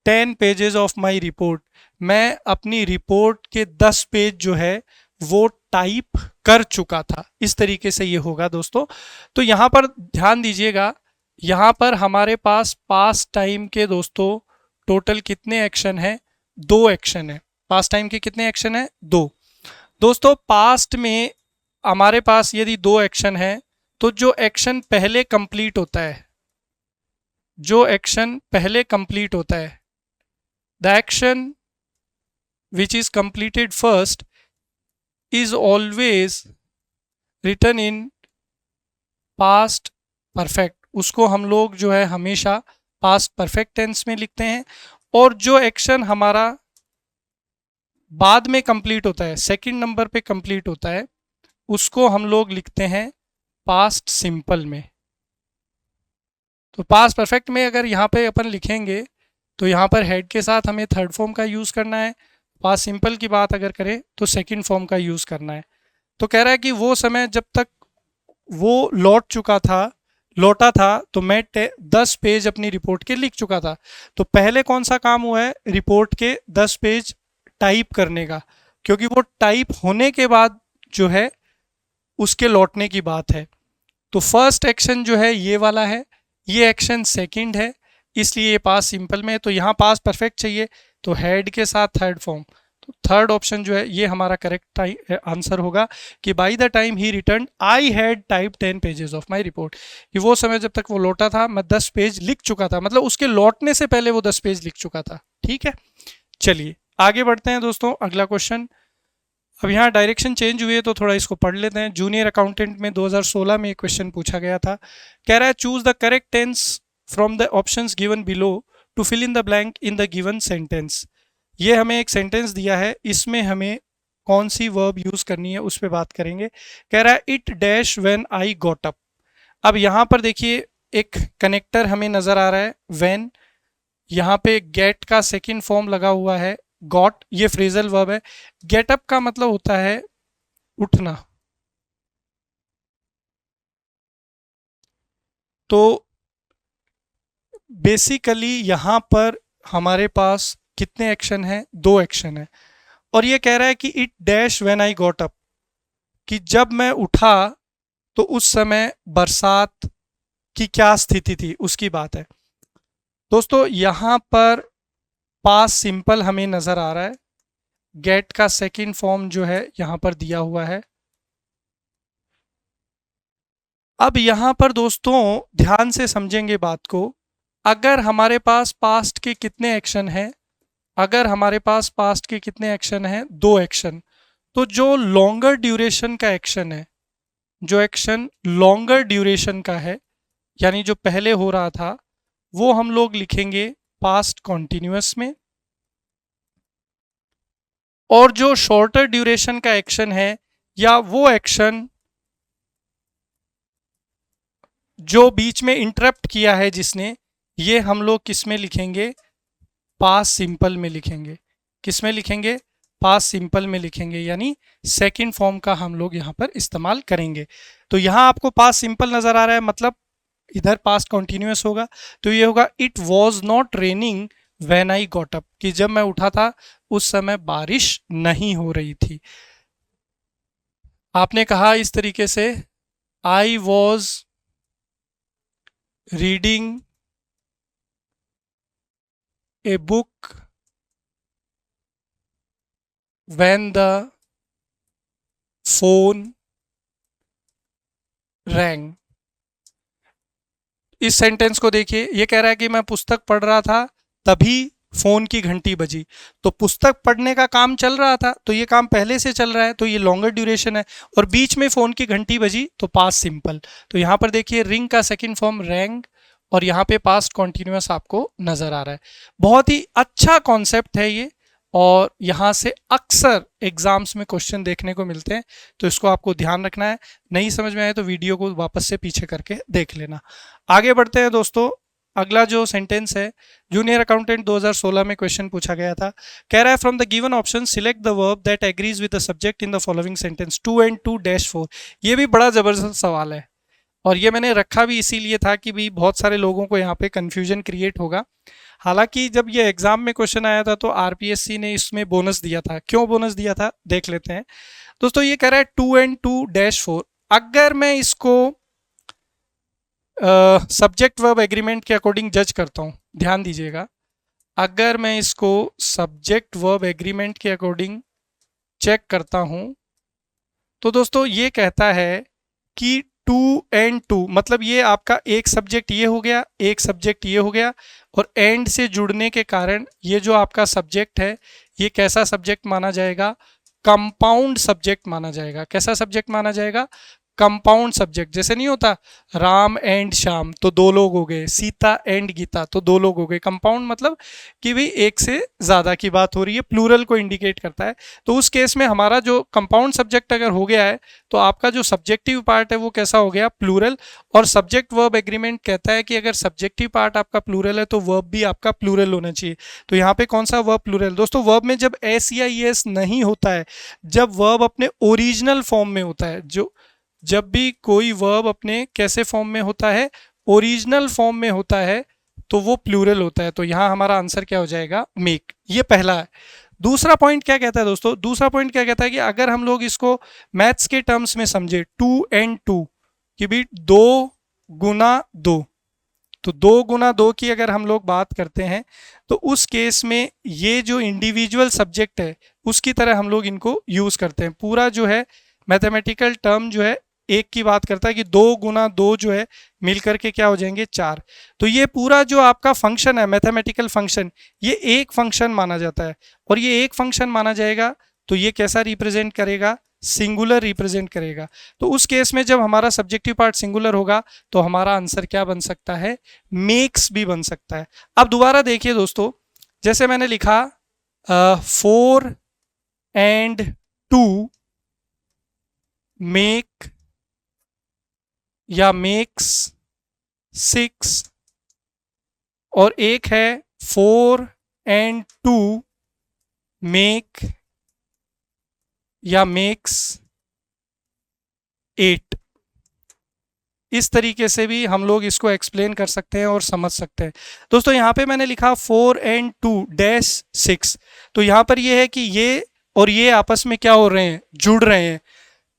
10 pages of my report, मैं अपनी रिपोर्ट के 10 पेज जो है वो टाइप कर चुका था। इस तरीके से ये होगा दोस्तों। तो यहाँ पर ध्यान दीजिएगा, यहाँ पर हमारे पास पास्ट टाइम के दोस्तों टोटल कितने एक्शन है, 2 एक्शन है। पास्ट टाइम के कितने एक्शन है, 2। दोस्तों पास्ट में हमारे पास यदि 2 एक्शन है तो जो एक्शन पहले कंप्लीट होता है जो एक्शन पहले कंप्लीट होता है, the action which is completed first is always written in past perfect, उसको हम लोग जो है हमेशा पास्ट परफेक्ट टेंस में लिखते हैं। और जो एक्शन हमारा बाद में कंप्लीट होता है, सेकंड नंबर पे कंप्लीट होता है, उसको हम लोग लिखते हैं पास्ट सिंपल में। तो पास्ट परफेक्ट में अगर यहाँ पे अपन लिखेंगे तो यहाँ पर हेड के साथ हमें थर्ड फॉर्म का यूज़ करना है, पास्ट सिंपल की बात अगर करें तो सेकंड फॉर्म का यूज़ करना है। तो कह रहा है कि वो समय जब तक वो लौटा था तो मैं 10 पेज अपनी रिपोर्ट के लिख चुका था। तो पहले कौन सा काम हुआ है, रिपोर्ट के 10 पेज टाइप करने का, क्योंकि वो टाइप होने के बाद जो है उसके लौटने की बात है। तो फर्स्ट एक्शन जो है ये वाला है, ये एक्शन सेकंड है, इसलिए ये पास सिंपल में है। तो यहाँ पास परफेक्ट चाहिए, तो हेड के साथ थर्ड फॉर्म। तो थर्ड ऑप्शन जो है ये हमारा करेक्ट आंसर होगा कि by the time he return I had type 10 pages of my report, कि वो समय जब तक वो लौटा था मैं 10 पेज लिख चुका था, मतलब उसके लौटने से पहले वो 10 पेज लिख चुका था। ठीक है, चलिए आगे बढ़ते हैं दोस्तों, अगला क्वेश्चन। अब यहाँ डायरेक्शन चेंज हुई है तो थोड़ा इसको पढ़ लेते हैं। जूनियर अकाउंटेंट में 2016 में एक क्वेश्चन पूछा गया था, कह रहा है choose the correct tense from the options given below to fill in the blank in the given sentence. ये हमें एक सेंटेंस दिया है, इसमें हमें कौन सी वर्ब यूज करनी है उस पर बात करेंगे। कह रहा है it dash when I got up. अब यहाँ पर देखिए एक कनेक्टर हमें नजर आ रहा है व्हेन, यहाँ पे गेट का सेकंड फॉर्म लगा हुआ है गॉट, ये फ्रेजल वर्ब है। गेट अप का मतलब होता है उठना। तो बेसिकली यहाँ पर हमारे पास कितने एक्शन हैं, 2 एक्शन है। और ये कह रहा है कि it dash when I got up, कि जब मैं उठा तो उस समय बरसात की क्या स्थिति थी उसकी बात है। दोस्तों यहाँ पर पास सिंपल हमें नजर आ रहा है, गेट का सेकंड फॉर्म जो है यहाँ पर दिया हुआ है। अब यहाँ पर दोस्तों ध्यान से समझेंगे बात को, अगर हमारे पास पास्ट के कितने एक्शन हैं, अगर हमारे पास पास्ट के कितने एक्शन हैं, 2 एक्शन, तो जो लॉन्गर ड्यूरेशन का एक्शन है, जो एक्शन लॉन्गर ड्यूरेशन का है, यानी जो पहले हो रहा था, वो हम लोग लिखेंगे पास्ट कॉन्टिन्यूअस में। और जो शॉर्टर ड्यूरेशन का एक्शन है, या वो एक्शन जो बीच में इंटरप्ट किया है जिसने, ये हम लोग किस में लिखेंगे, पास सिंपल में लिखेंगे। किस में लिखेंगे, पास सिंपल में लिखेंगे, यानी सेकंड फॉर्म का हम लोग यहाँ पर इस्तेमाल करेंगे। तो यहाँ आपको पास सिंपल नजर आ रहा है, मतलब इधर पास्ट कॉन्टिन्यूअस होगा, तो ये होगा it was not raining when I got up, कि जब मैं उठा था उस समय बारिश नहीं हो रही थी। आपने कहा इस तरीके से, I was reading a book when the phone rang। इस सेंटेंस को देखिए, ये कह रहा है कि मैं पुस्तक पढ़ रहा था तभी फोन की घंटी बजी। तो पुस्तक पढ़ने का काम चल रहा था, तो ये काम पहले से चल रहा है, तो ये लॉन्गर ड्यूरेशन है। और बीच में फोन की घंटी बजी तो पास्ट सिंपल। तो यहाँ पर देखिए रिंग का सेकंड फॉर्म रैंग, और यहाँ पे पास्ट कॉन्टिन्यूअस आपको नजर आ रहा है। बहुत ही अच्छा कॉन्सेप्ट है ये, और यहाँ से अक्सर एग्जाम्स में क्वेश्चन देखने को मिलते हैं, तो इसको आपको ध्यान रखना है। नहीं समझ में आए तो वीडियो को वापस से पीछे करके देख लेना। आगे बढ़ते हैं दोस्तों, अगला जो सेंटेंस है, जूनियर अकाउंटेंट 2016 में क्वेश्चन पूछा गया था। कह रहा है from the given option select the verb that agrees with the subject in the following sentence 2 and 2-4। ये भी बड़ा जबरदस्त सवाल है, और ये मैंने रखा भी इसीलिए था कि भी बहुत सारे लोगों को यहाँ पे कंफ्यूजन क्रिएट होगा। हालांकि जब ये एग्जाम में क्वेश्चन आया था तो आरपीएससी ने इसमें बोनस दिया था। क्यों बोनस दिया था देख लेते हैं दोस्तों। ये कह रहा है 2 and 2-4। अगर मैं इसको सब्जेक्ट वर्ब एग्रीमेंट के अकॉर्डिंग जज करता हूँ, ध्यान दीजिएगा, अगर मैं इसको सब्जेक्ट वर्ब एग्रीमेंट के अकॉर्डिंग चेक करता हूँ तो दोस्तों ये कहता है कि एंड टू, मतलब ये आपका एक सब्जेक्ट ये हो गया, एक सब्जेक्ट ये हो गया, और एंड से जुड़ने के कारण ये जो आपका सब्जेक्ट है ये कैसा सब्जेक्ट माना जाएगा? कंपाउंड सब्जेक्ट माना जाएगा। कैसा सब्जेक्ट माना जाएगा? Compound subject. जैसे नहीं होता राम एंड श्याम तो दो लोग हो गए, सीता एंड गीता तो दो लोग हो गए। कंपाउंड मतलब कि भाई एक से ज़्यादा की बात हो रही है, प्लूरल को इंडिकेट करता है। तो उस केस में हमारा जो कंपाउंड सब्जेक्ट अगर हो गया है तो आपका जो सब्जेक्टिव पार्ट है वो कैसा हो गया? प्लूरल। और सब्जेक्ट वर्ब एग्रीमेंट कहता है कि अगर सब्जेक्टिव पार्ट आपका प्लूरल है तो वर्ब भी आपका प्लूरल होना चाहिए। तो यहाँ पे कौन सा वर्ब प्लूरल? दोस्तों वर्ब में जब एस या एस नहीं होता है, जब वर्ब अपने ओरिजिनल फॉर्म में होता है, जो जब भी कोई वर्ब अपने कैसे फॉर्म में होता है? ओरिजिनल फॉर्म में होता है, तो वो प्लूरल होता है। तो यहां हमारा आंसर क्या हो जाएगा? मेक। ये पहला है। दूसरा पॉइंट क्या कहता है दोस्तों? दूसरा पॉइंट क्या कहता है कि अगर हम लोग इसको मैथ्स के टर्म्स में समझे, 2 एंड 2 कि भी 2 गुना 2, तो 2 गुना 2 की अगर हम लोग बात करते हैं तो उस केस में ये जो इंडिविजुअल सब्जेक्ट है उसकी तरह हम लोग इनको यूज करते हैं। पूरा जो है मैथमेटिकल टर्म जो है एक की बात करता है कि 2 गुना 2 जो है मिलकर के क्या हो जाएंगे? 4। तो ये पूरा जो आपका फंक्शन है, मैथमेटिकल फंक्शन, ये एक फंक्शन माना जाता है। और ये एक फंक्शन माना जाएगा तो ये कैसा रिप्रेजेंट करेगा? सिंगुलर रिप्रेजेंट करेगा। तो उस केस में जब हमारा सब्जेक्टिव पार्ट सिंगुलर होगा तो हमारा आंसर क्या बन सकता है? मेक्स भी बन सकता है। अब दोबारा देखिए दोस्तों, जैसे मैंने लिखा 4 एंड 2 मेक या मेक्स 6, और एक है 4 एंड 2 मेक या मेक्स 8। इस तरीके से भी हम लोग इसको एक्सप्लेन कर सकते हैं और समझ सकते हैं। दोस्तों यहाँ पे मैंने लिखा 4 एंड 2 डैश 6, तो यहाँ पर ये है कि ये और ये आपस में क्या हो रहे हैं? जुड़ रहे हैं।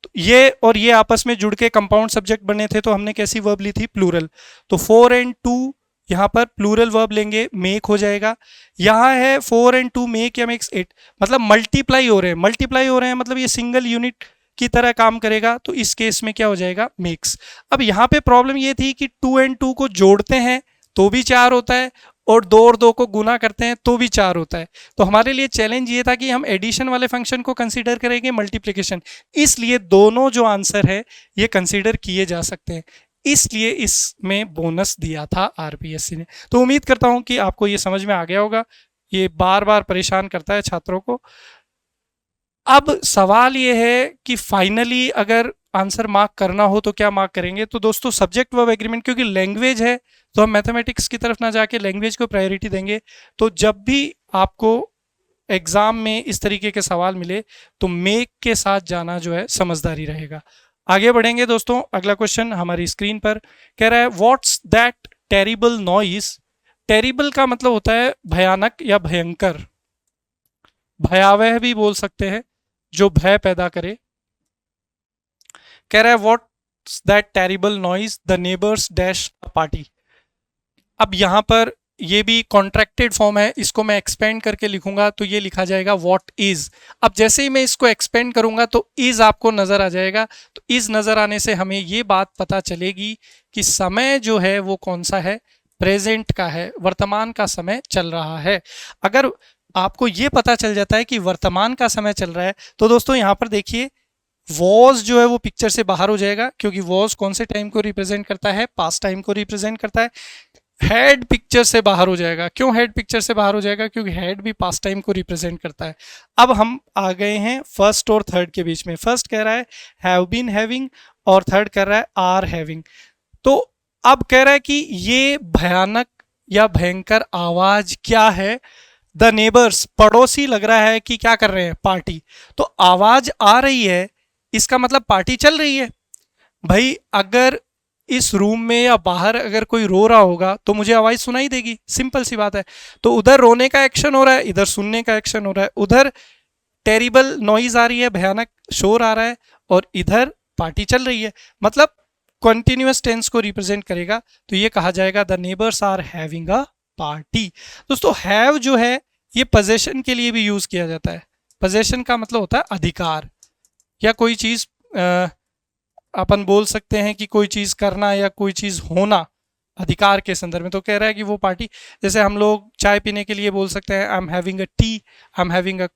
तो ये और ये आपस में जुड़ के कंपाउंड सब्जेक्ट बने थे, तो हमने कैसी वर्ब ली थी? प्लूरल। तो 4 एंड 2 यहाँ पर प्लूरल वर्ब लेंगे, मेक हो जाएगा। यहाँ है 4 एंड 2 मेक या मेक्स 8, मतलब मल्टीप्लाई हो रहे हैं। मल्टीप्लाई हो रहे हैं मतलब ये सिंगल यूनिट की तरह काम करेगा, तो इस केस में क्या हो जाएगा? मेक्स। अब यहाँ पे प्रॉब्लम ये थी कि 2 एंड 2 को जोड़ते हैं तो भी 4 होता है, और 2 और 2 को गुना करते हैं तो भी 4 होता है। तो हमारे लिए चैलेंज ये था कि हम एडिशन वाले फंक्शन को कंसीडर करेंगे मल्टीप्लिकेशन, इसलिए दोनों जो आंसर है ये कंसीडर किए जा सकते हैं, इसलिए इसमें बोनस दिया था आरपीएससी ने। तो उम्मीद करता हूं कि आपको ये समझ में आ गया होगा। ये बार बार परेशान करता है छात्रों को। अब सवाल ये है कि फाइनली अगर आंसर मार्क करना हो तो क्या मार्क करेंगे? तो दोस्तों सब्जेक्ट वर्ब एग्रीमेंट, क्योंकि लैंग्वेज है तो हम मैथमेटिक्स की तरफ ना जाके लैंग्वेज को प्रायोरिटी देंगे। तो जब भी आपको एग्जाम में इस तरीके के सवाल मिले तो मेक के साथ जाना जो है समझदारी रहेगा। आगे बढ़ेंगे दोस्तों। अगला क्वेश्चन हमारी स्क्रीन पर कह रहा है what's that terrible noise. Terrible का मतलब होता है भयानक या भयंकर, भयावह भी बोल सकते हैं, जो भय पैदा करे। कह रहा है what's that terrible noise the neighbours dash party. अब यहां पर ये भी कॉन्ट्रैक्टेड फॉर्म है, इसको मैं एक्सपेंड करके लिखूंगा तो ये लिखा जाएगा व्हाट इज। अब जैसे ही मैं इसको एक्सपेंड करूंगा तो इज आपको नजर आ जाएगा। तो इज नजर आने से हमें ये बात पता चलेगी कि समय जो है वो कौन सा है? प्रेजेंट का है, वर्तमान का समय चल रहा है। अगर आपको ये पता चल जाता है कि वर्तमान का समय चल रहा है तो दोस्तों यहाँ पर देखिए वॉज जो है वो पिक्चर से बाहर हो जाएगा, क्योंकि वॉज कौन से टाइम को रिप्रेजेंट करता है? पास्ट टाइम को रिप्रेजेंट करता है। हेड पिक्चर से बाहर हो जाएगा। क्यों हेड पिक्चर से बाहर हो जाएगा? क्योंकि हेड भी पास्ट टाइम को रिप्रेजेंट करता है। अब हम आ गए हैं फर्स्ट और थर्ड के बीच में। फर्स्ट कह रहा है हैव बीन हैविंग और थर्ड कह रहा है आर हैविंग। तो अब कह रहा है कि ये भयानक या भयंकर आवाज क्या है? द नेबर्स, पड़ोसी लग रहा है कि क्या कर रहे हैं? पार्टी। तो आवाज आ रही है, इसका मतलब पार्टी चल रही है। भाई अगर इस रूम में या बाहर अगर कोई रो रहा होगा तो मुझे आवाज सुनाई देगी, सिंपल सी बात है। तो उधर रोने का एक्शन हो रहा है, इधर सुनने का एक्शन हो रहा है। उधर टेरिबल नॉइज आ रही है, भयानक शोर आ रहा है, और इधर पार्टी चल रही है। मतलब कंटिन्यूअस टेंस को रिप्रेजेंट करेगा, तो ये कहा जाएगा the neighbours are having a party. दोस्तों हैव जो है ये पोजेशन के लिए भी यूज किया जाता है। पोजेशन का मतलब होता है अधिकार, या कोई चीज अपन बोल सकते हैं कि कोई चीज़ करना या कोई चीज़ होना अधिकार के संदर्भ में। तो कह रहा है कि वो पार्टी, जैसे हम लोग चाय पीने के लिए बोल सकते हैं I am having a T, I am having a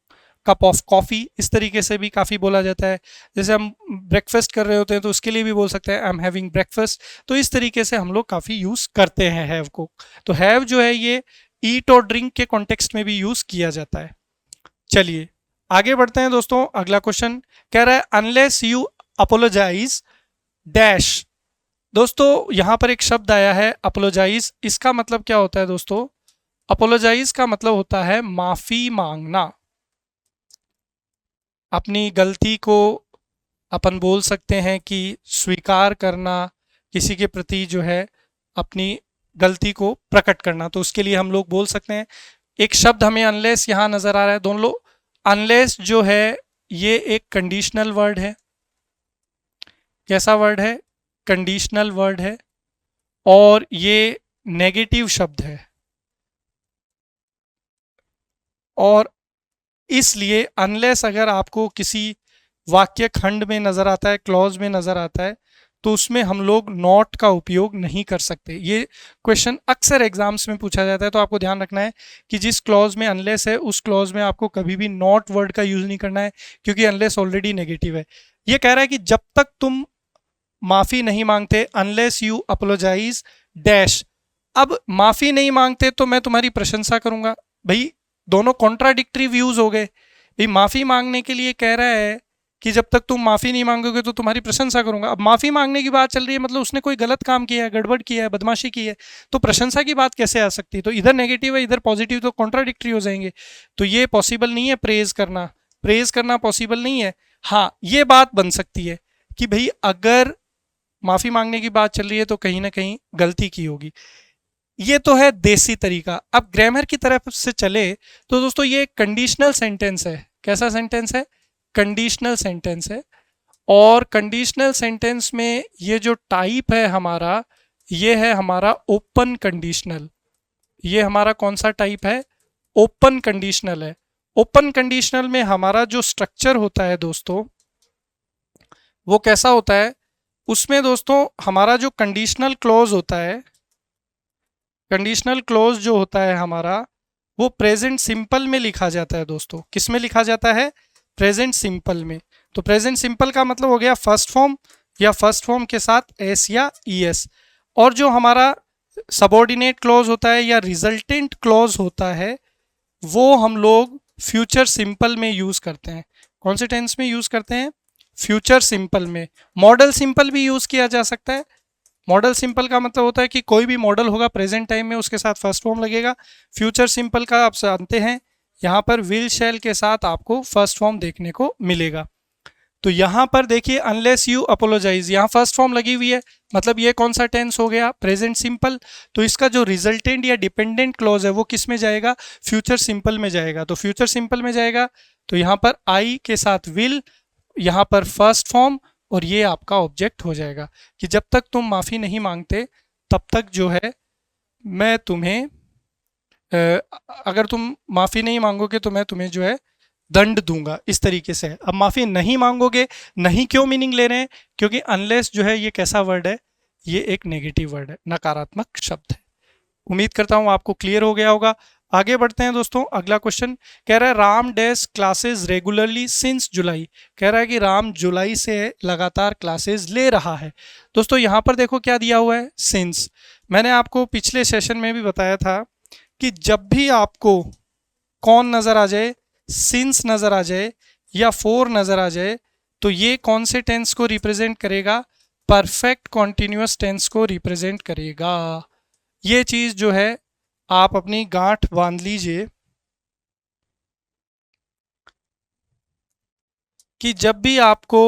cup of coffee, इस तरीके से भी काफ़ी बोला जाता है। जैसे हम ब्रेकफास्ट कर रहे होते हैं तो उसके लिए भी बोल सकते हैं आई एम हैविंग ब्रेकफास्ट। तो इस तरीके से हम लोग काफ़ी यूज़ करते हैं हैव को। तो हैव जो है ये ईट और ड्रिंक के कॉन्टेक्स्ट में भी यूज़ किया जाता है। चलिए आगे बढ़ते हैं दोस्तों। अगला क्वेश्चन कह रहा है अनलेस यू अपोलोजाइज डैश। दोस्तों यहां पर एक शब्द आया है अपोलोजाइज। इसका मतलब क्या होता है दोस्तों? अपोलोजाइज का मतलब होता है माफी मांगना। अपनी गलती को अपन बोल सकते हैं कि स्वीकार करना, किसी के प्रति जो है अपनी गलती को प्रकट करना। तो उसके लिए हम लोग बोल सकते हैं, एक शब्द हमें अनलेस यहाँ नजर आ रहा है। दोनों अनलेस जो है ये एक कंडीशनल वर्ड है। कैसा वर्ड है? कंडीशनल वर्ड है और ये नेगेटिव शब्द है। और इसलिए अनलेस अगर आपको किसी वाक्य खंड में नजर आता है, क्लॉज में नजर आता है, तो उसमें हम लोग नॉट का उपयोग नहीं कर सकते। ये क्वेश्चन अक्सर एग्जाम्स में पूछा जाता है। तो आपको ध्यान रखना है कि जिस क्लॉज में अनलेस है उस क्लॉज में आपको कभी भी नॉट वर्ड का यूज नहीं करना है, क्योंकि अनलेस ऑलरेडी नेगेटिव है। ये कह रहा है कि जब तक तुम माफी नहीं मांगते, अनलेस यू अपोलोजाइज डैश। अब माफी नहीं मांगते तो मैं तुम्हारी प्रशंसा करूंगा। भाई दोनों कॉन्ट्राडिक्टरी व्यूज हो गए। भाई माफी मांगने के लिए कह रहा है कि जब तक तुम माफी नहीं मांगोगे तो तुम्हारी प्रशंसा करूंगा। अब माफी मांगने की बात चल रही है, मतलब उसने कोई गलत काम किया है, गड़बड़ किया है, बदमाशी की है, तो प्रशंसा की बात कैसे आ सकती है? तो इधर नेगेटिव है, इधर पॉजिटिव, तो कॉन्ट्राडिक्टरी हो जाएंगे। तो ये पॉसिबल नहीं है। प्रेज करना पॉसिबल नहीं है। हाँ ये बात बन सकती है कि भाई अगर माफी मांगने की बात चल रही है तो कहीं ना कहीं गलती की होगी। ये तो है देसी तरीका। अब ग्रामर की तरफ से चले तो दोस्तों ये कंडीशनल सेंटेंस है। कैसा सेंटेंस है? कंडीशनल सेंटेंस है। और कंडीशनल सेंटेंस में ये जो टाइप है हमारा, ये है हमारा ओपन कंडीशनल। ये हमारा कौन सा टाइप है? ओपन कंडीशनल है। ओपन कंडीशनल में हमारा जो स्ट्रक्चर होता है दोस्तों, वो कैसा होता है? उसमें दोस्तों हमारा जो कंडीशनल क्लॉज होता है, कंडीशनल क्लॉज जो होता है हमारा, वो प्रेजेंट सिंपल में लिखा जाता है दोस्तों। किस में लिखा जाता है? प्रेजेंट सिंपल में। तो प्रेजेंट सिंपल का मतलब हो गया फर्स्ट फॉर्म या फर्स्ट फॉर्म के साथ एस या ईएस। और जो हमारा सबऑर्डिनेट क्लॉज होता है या रिजल्टेंट क्लॉज होता है, वो हम लोग फ्यूचर सिंपल में यूज करते हैं। कौन से टेंस में यूज करते हैं? फ्यूचर सिंपल में। मॉडल सिंपल भी यूज किया जा सकता है। मॉडल सिंपल का मतलब होता है कि कोई भी मॉडल होगा प्रेजेंट टाइम में, उसके साथ फर्स्ट फॉर्म लगेगा। फ्यूचर सिंपल का आप जानते हैं, यहाँ पर विल शैल के साथ आपको फर्स्ट फॉर्म देखने को मिलेगा। तो यहाँ पर देखिए अनलेस यू अपोलोजाइज, यहाँ फर्स्ट फॉर्म लगी हुई है, मतलब ये कौन सा टेंस हो गया? Present simple. तो इसका जो रिजल्टेंट या डिपेंडेंट क्लॉज है वो किस में जाएगा? फ्यूचर सिंपल में जाएगा। तो फ्यूचर सिंपल में जाएगा तो यहाँ पर आई के साथ विल, यहाँ पर फर्स्ट फॉर्म, और ये आपका ऑब्जेक्ट हो जाएगा कि जब तक तुम माफ़ी नहीं मांगते तब तक जो है मैं तुम्हें, अगर तुम माफ़ी नहीं मांगोगे तो मैं तुम्हें जो है दंड दूंगा। इस तरीके से। अब माफ़ी नहीं मांगोगे, नहीं क्यों मीनिंग ले रहे हैं? क्योंकि अनलेस जो है ये कैसा वर्ड है? ये एक नेगेटिव वर्ड है, नकारात्मक शब्द है। उम्मीद करता हूँ आपको क्लियर हो गया होगा। आगे बढ़ते हैं दोस्तों। अगला क्वेश्चन कह रहा है Ram dash classes regularly since जुलाई। कह रहा है कि राम जुलाई से लगातार क्लासेस ले रहा है। दोस्तों यहाँ पर देखो क्या दिया हुआ है? सिंस। मैंने आपको पिछले सेशन में भी बताया था कि जब भी आपको कौन नज़र आ जाए, सिंस नज़र आ जाए या फोर नज़र आ जाए, तो ये कौन से टेंस को रिप्रेजेंट करेगा? परफेक्ट कॉन्टिन्यूअस टेंस को रिप्रेजेंट करेगा। ये चीज़ जो है आप अपनी गांठ बांध लीजिए कि जब भी आपको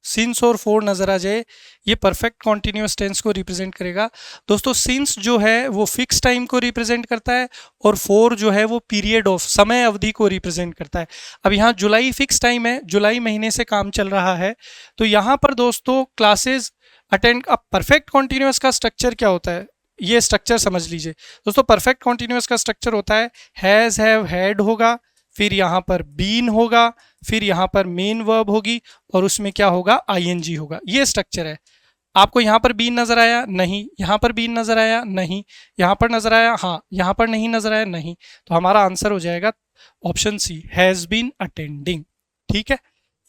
सिंस और फोर नज़र आ जाए, ये परफेक्ट कॉन्टिन्यूअस टेंस को रिप्रेजेंट करेगा। दोस्तों सिंस जो है वो फिक्स टाइम को रिप्रेजेंट करता है और फोर जो है वो पीरियड ऑफ, समय अवधि को रिप्रेजेंट करता है। अब यहाँ जुलाई फिक्स टाइम है, जुलाई महीने से काम चल रहा है। तो यहाँ पर दोस्तों क्लासेस अटेंड। अब परफेक्ट कॉन्टिन्यूअस का स्ट्रक्चर क्या होता है? ये स्ट्रक्चर समझ लीजिए दोस्तों। परफेक्ट कॉन्टिन्यूअस का स्ट्रक्चर होता है हैज़, हैव, हैड होगा, फिर यहाँ पर बीन होगा, फिर यहाँ पर मेन वर्ब होगी और उसमें क्या होगा, आईएनजी होगा। ये स्ट्रक्चर है। आपको यहाँ पर बीन नजर आया? नहीं। यहाँ पर बीन नजर आया? नहीं। यहाँ पर नजर आया? हाँ। यहाँ पर नहीं नजर आया? नहीं। तो हमारा आंसर हो जाएगा option C, has been attending. ठीक है,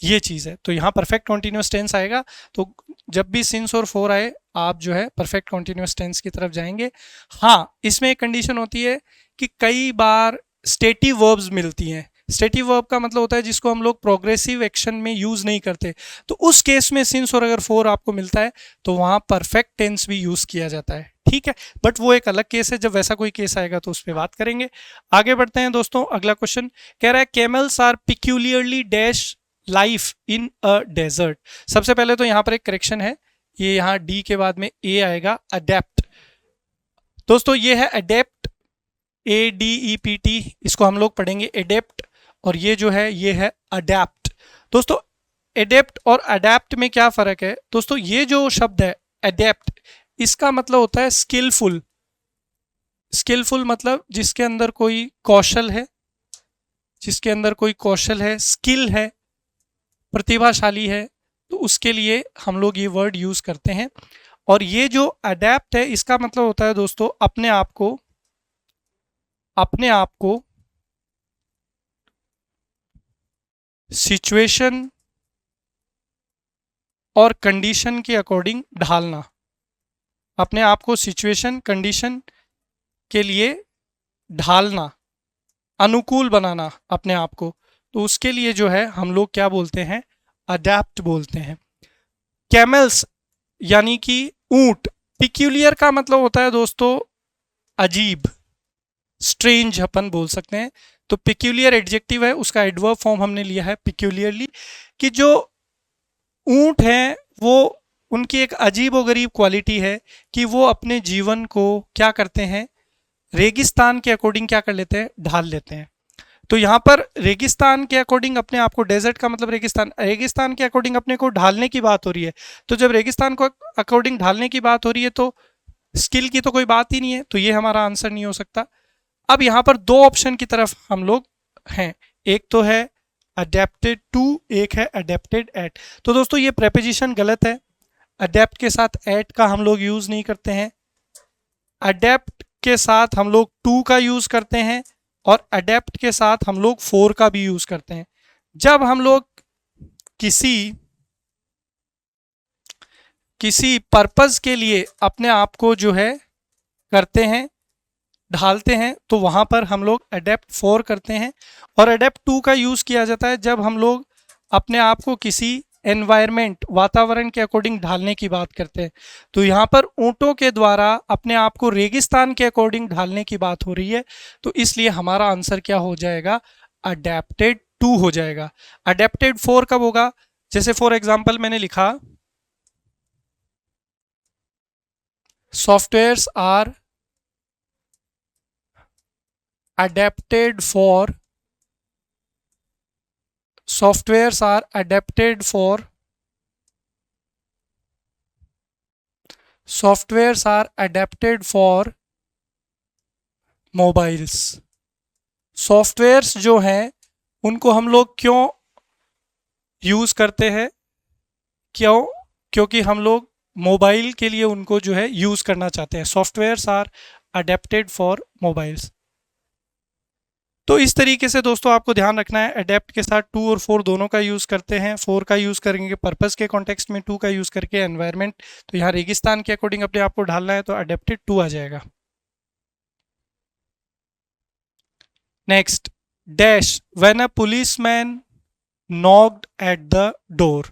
ये चीज है। तो यहाँ परफेक्ट कॉन्टिन्यूस टेंस आएगा। तो जब भी सिंस और फोर आए, आप जो है परफेक्ट कॉन्टिन्यूस टेंस की तरफ जाएंगे। हाँ, इसमें एक कंडीशन होती है कि कई बार स्टेटिव वर्ब्स मिलती हैं। स्टेटिव वर्ब का मतलब होता है जिसको हम लोग प्रोग्रेसिव एक्शन में यूज नहीं करते, तो उस केस में सिंस और अगर फोर आपको मिलता है तो वहां परफेक्ट टेंस भी यूज किया जाता है। ठीक है, बट वो एक अलग केस है। जब वैसा कोई केस आएगा तो उस पर बात करेंगे। आगे बढ़ते हैं दोस्तों। अगला क्वेश्चन कह रहा है camels are peculiarly dash life in a desert. सबसे पहले तो यहाँ पर एक करेक्शन है, ये यहाँ डी के बाद में ए आएगा, अडेप्ट। दोस्तों ये है अडेप्ट, ADEPT, इसको हम लोग पढ़ेंगे एडेप्ट, और ये जो है ये है अडेप्ट। दोस्तों एडेप्ट और अडेप्ट में क्या फर्क है? दोस्तों ये जो शब्द है अडेप्ट, इसका मतलब होता है स्किलफुल। स्किलफुल मतलब जिसके अंदर कोई कौशल है, जिसके अंदर कोई कौशल है, स्किल है, प्रतिभाशाली है, तो उसके लिए हम लोग ये वर्ड यूज करते हैं। और ये जो अडेप्ट है इसका मतलब होता है दोस्तों अपने आप को सिचुएशन और कंडीशन के अकॉर्डिंग ढालना। अपने आप को सिचुएशन कंडीशन के लिए ढालना, अनुकूल बनाना अपने आप को, तो उसके लिए जो है हम लोग क्या बोलते हैं, अडेप्ट बोलते हैं। कैमल्स यानी कि ऊंट, पिक्यूलियर का मतलब होता है दोस्तों अजीब, स्ट्रेंज अपन बोल सकते हैं। तो पिक्यूलियर एडजेक्टिव है, उसका एडवर्ब फॉर्म हमने लिया है पिक्यूलियरली, कि जो ऊंट हैं वो उनकी एक अजीब व गरीब क्वालिटी है कि वो अपने जीवन को क्या करते हैं, रेगिस्तान के अकॉर्डिंग क्या कर लेते हैं, ढाल लेते हैं। तो यहाँ पर रेगिस्तान के अकॉर्डिंग अपने आप को, डेजर्ट का मतलब रेगिस्तान, रेगिस्तान के अकॉर्डिंग अपने को ढालने की बात हो रही है। तो जब रेगिस्तान को अकॉर्डिंग ढालने की बात हो रही है तो स्किल की तो कोई बात ही नहीं है, तो ये हमारा आंसर नहीं हो सकता। अब यहाँ पर दो ऑप्शन की तरफ हम लोग हैं, एक तो है अडेप्टेड टू, एक है अडेप्टेड एट। तो दोस्तों ये प्रेपोजिशन गलत है। अडेप्ट के साथ एट का हम लोग यूज नहीं करते हैं, अडेप्ट के साथ हम लोग टू का यूज करते हैं, और अडेप्ट के साथ हम लोग फोर का भी यूज करते हैं। जब हम लोग किसी पर्पस के लिए अपने आप को जो है करते हैं, ढालते हैं, तो वहां पर हम लोग अडेप्ट फोर करते हैं। और अडेप्ट टू का यूज किया जाता है जब हम लोग अपने आप को किसी एनवायरमेंट, वातावरण के अकॉर्डिंग ढालने की बात करते हैं। तो यहाँ पर ऊंटों के द्वारा अपने आप को रेगिस्तान के अकॉर्डिंग ढालने की बात हो रही है, तो इसलिए हमारा आंसर क्या हो जाएगा, अडेप्टेड टू हो जाएगा। अडेप्टेड फोर कब होगा? जैसे फॉर एग्जाम्पल मैंने लिखा softwares are adapted for softwares are adapted for softwares are adapted for mobiles। Softwares जो हैं उनको हम लोग क्यों यूज करते हैं, क्यों? क्योंकि हम लोग मोबाइल के लिए उनको जो है यूज करना चाहते हैं। Softwares are adapted for mobiles. तो इस तरीके से दोस्तों आपको ध्यान रखना है, अडेप्ट के साथ टू और फोर दोनों का यूज करते हैं। फोर का यूज करेंगे पर्पस के कॉन्टेक्स्ट में, टू का यूज करके एनवायरनमेंट। तो यहाँ रेगिस्तान के अकॉर्डिंग अपने आप को ढालना है तो अडेप्टेड टू आ जाएगा। Next, dash when a policeman knocked at the door.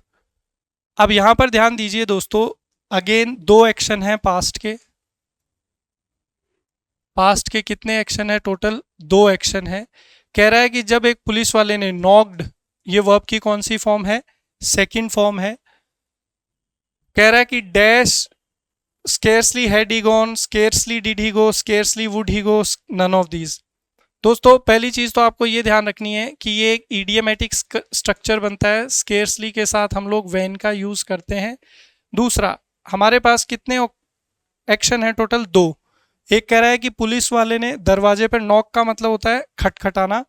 अब यहां पर ध्यान दीजिए दोस्तों, अगेन दो एक्शन है पास्ट के। पास्ट के कितने एक्शन है? टोटल दो एक्शन है। कह रहा है कि जब एक पुलिस वाले ने नॉक्ड, ये वर्ब की कौन सी फॉर्म है? सेकंड फॉर्म है। कह रहा है कि dash scarcely had he gone, scarcely did he go, scarcely would he go, none of these. दोस्तों पहली चीज तो आपको ये ध्यान रखनी है कि ये एक इडियमेटिक स्ट्रक्चर बनता है। स्केर्सली के साथ हम लोग व्हेन का यूज करते हैं। दूसरा, हमारे पास कितने एक्शन है? टोटल दो। एक कह रहा है कि पुलिस वाले ने दरवाजे पर, नॉक का मतलब होता है खटखटाना,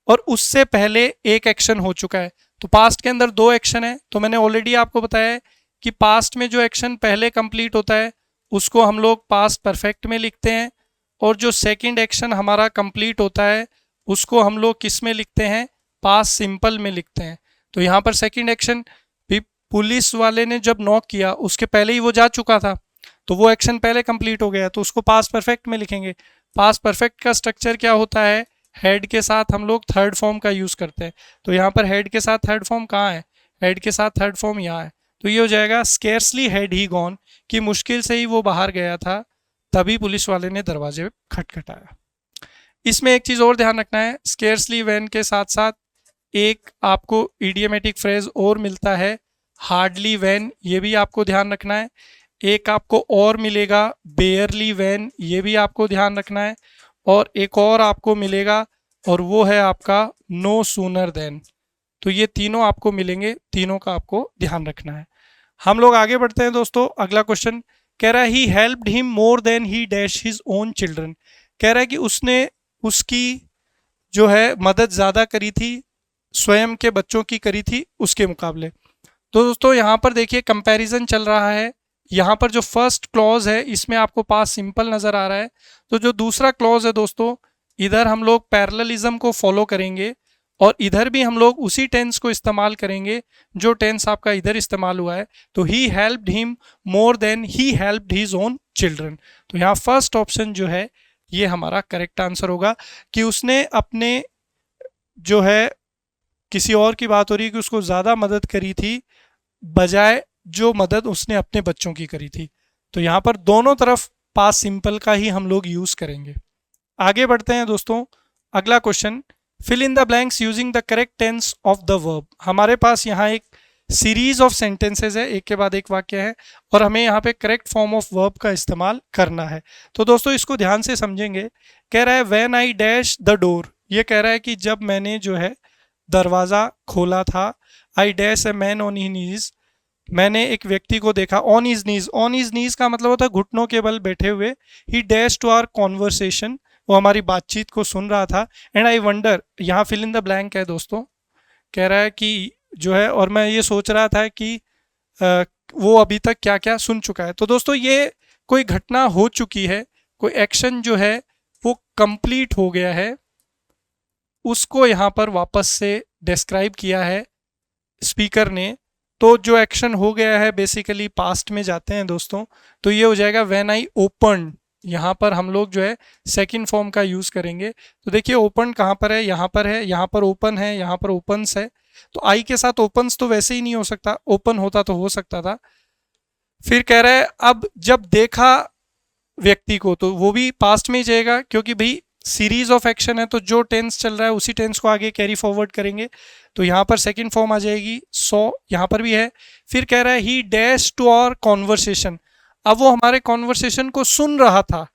और उससे पहले एक एक्शन हो चुका है। तो पास्ट के अंदर दो एक्शन है, तो मैंने ऑलरेडी आपको बताया है कि पास्ट में जो एक्शन पहले कंप्लीट होता है उसको हम लोग पास्ट परफेक्ट में लिखते हैं, और जो सेकंड एक्शन हमारा कंप्लीट होता है उसको हम लोग किस में लिखते हैं, पास्ट सिंपल में लिखते हैं। तो यहाँ पर सेकंड एक्शन भी पुलिस वाले ने जब नॉक किया उसके पहले ही वो जा चुका था, तो वो एक्शन पहले कंप्लीट हो गया, तो उसको पास्ट परफेक्ट में लिखेंगे। पास्ट परफेक्ट का स्ट्रक्चर क्या होता है, हेड के साथ हम लोग थर्ड फॉर्म का यूज़ करते हैं। तो यहाँ पर हेड के साथ थर्ड फॉर्म कहाँ है, हेड के साथ थर्ड फॉर्म यहाँ है, तो ये हो जाएगा स्केर्सली हैड ही गॉन, कि मुश्किल से ही वो बाहर गया था तभी पुलिस वाले ने दरवाजे खटखटाया। इसमें एक चीज़ और ध्यान रखना है, स्केर्सली व्हेन के साथ साथ एक आपको इडियमेटिक फ्रेज और मिलता है, हार्डली व्हेन, ये भी आपको ध्यान रखना है। एक आपको और मिलेगा बेयरली व्हेन, ये भी आपको ध्यान रखना है। और एक और आपको मिलेगा और वो है आपका नो सूनर देन। तो ये तीनों आपको मिलेंगे, तीनों का आपको ध्यान रखना है। हम लोग आगे बढ़ते हैं दोस्तों। अगला क्वेश्चन कह रहा है he helped him more than he dash his own children. कह रहा है कि उसने उसकी जो है मदद ज़्यादा करी थी, स्वयं के बच्चों की करी थी उसके मुकाबले। तो दोस्तों यहाँ पर देखिए कंपैरिजन चल रहा है। यहाँ पर जो फर्स्ट क्लॉज है इसमें आपको पास सिंपल नज़र आ रहा है, तो जो दूसरा क्लॉज है दोस्तों इधर हम लोग पैरेललिज्म को फॉलो करेंगे और इधर भी हम लोग उसी टेंस को इस्तेमाल करेंगे जो टेंस आपका इधर इस्तेमाल हुआ है। तो he helped him more than he helped his own children. तो यहाँ फर्स्ट ऑप्शन जो है ये हमारा करेक्ट आंसर होगा कि उसने अपने जो है किसी और की बात हो रही है कि उसको ज़्यादा मदद करी थी बजाय जो मदद उसने अपने बच्चों की करी थी। तो यहाँ पर दोनों तरफ पास सिंपल का ही हम लोग यूज़ करेंगे। आगे बढ़ते हैं दोस्तों। अगला question fill in the blanks using the correct tense of the verb. हमारे पास यहाँ एक सीरीज ऑफ सेंटेंसेज है, एक के बाद एक वाक्य है और हमें यहाँ पे करेक्ट फॉर्म ऑफ वर्ब का इस्तेमाल करना है। तो दोस्तों इसको ध्यान से समझेंगे। कह रहा है when I dash the door, ये कह रहा है कि जब मैंने जो है दरवाज़ा खोला था। I dash a man on he knees, मैंने एक व्यक्ति को देखा on his knees. On his knees का मतलब होता है घुटनों के बल बैठे हुए। He dash to our conversation, वो हमारी बातचीत को सुन रहा था। एंड आई वंडर, यहाँ फिल इन द ब्लैंक है दोस्तों। कह रहा है कि जो है और मैं ये सोच रहा था कि वो अभी तक क्या क्या सुन चुका है। तो दोस्तों ये कोई घटना हो चुकी है, कोई एक्शन जो है वो कंप्लीट हो गया है, उसको यहाँ पर वापस से डिस्क्राइब किया है स्पीकर ने। तो जो एक्शन हो गया है बेसिकली पास्ट में जाते हैं दोस्तों, तो ये हो जाएगा व्हेन आई ओपन। यहाँ पर हम लोग जो है सेकंड फॉर्म का यूज़ करेंगे। तो देखिए ओपन कहाँ पर है, यहाँ पर है, यहाँ पर ओपन है, यहाँ पर ओपन्स है। तो आई के साथ ओपन्स तो वैसे ही नहीं हो सकता, ओपन होता तो हो सकता था। फिर कह रहा है अब जब देखा व्यक्ति को, तो वो भी पास्ट में ही जाएगा क्योंकि भाई सीरीज ऑफ एक्शन है, तो जो टेंस चल रहा है उसी टेंस को आगे कैरी फॉरवर्ड करेंगे। तो यहाँ पर सेकंड फॉर्म आ जाएगी सो, यहाँ पर भी है। फिर कह रहा है he dash to our conversation, अब वो हमारे कॉन्वर्सेशन को सुन रहा था।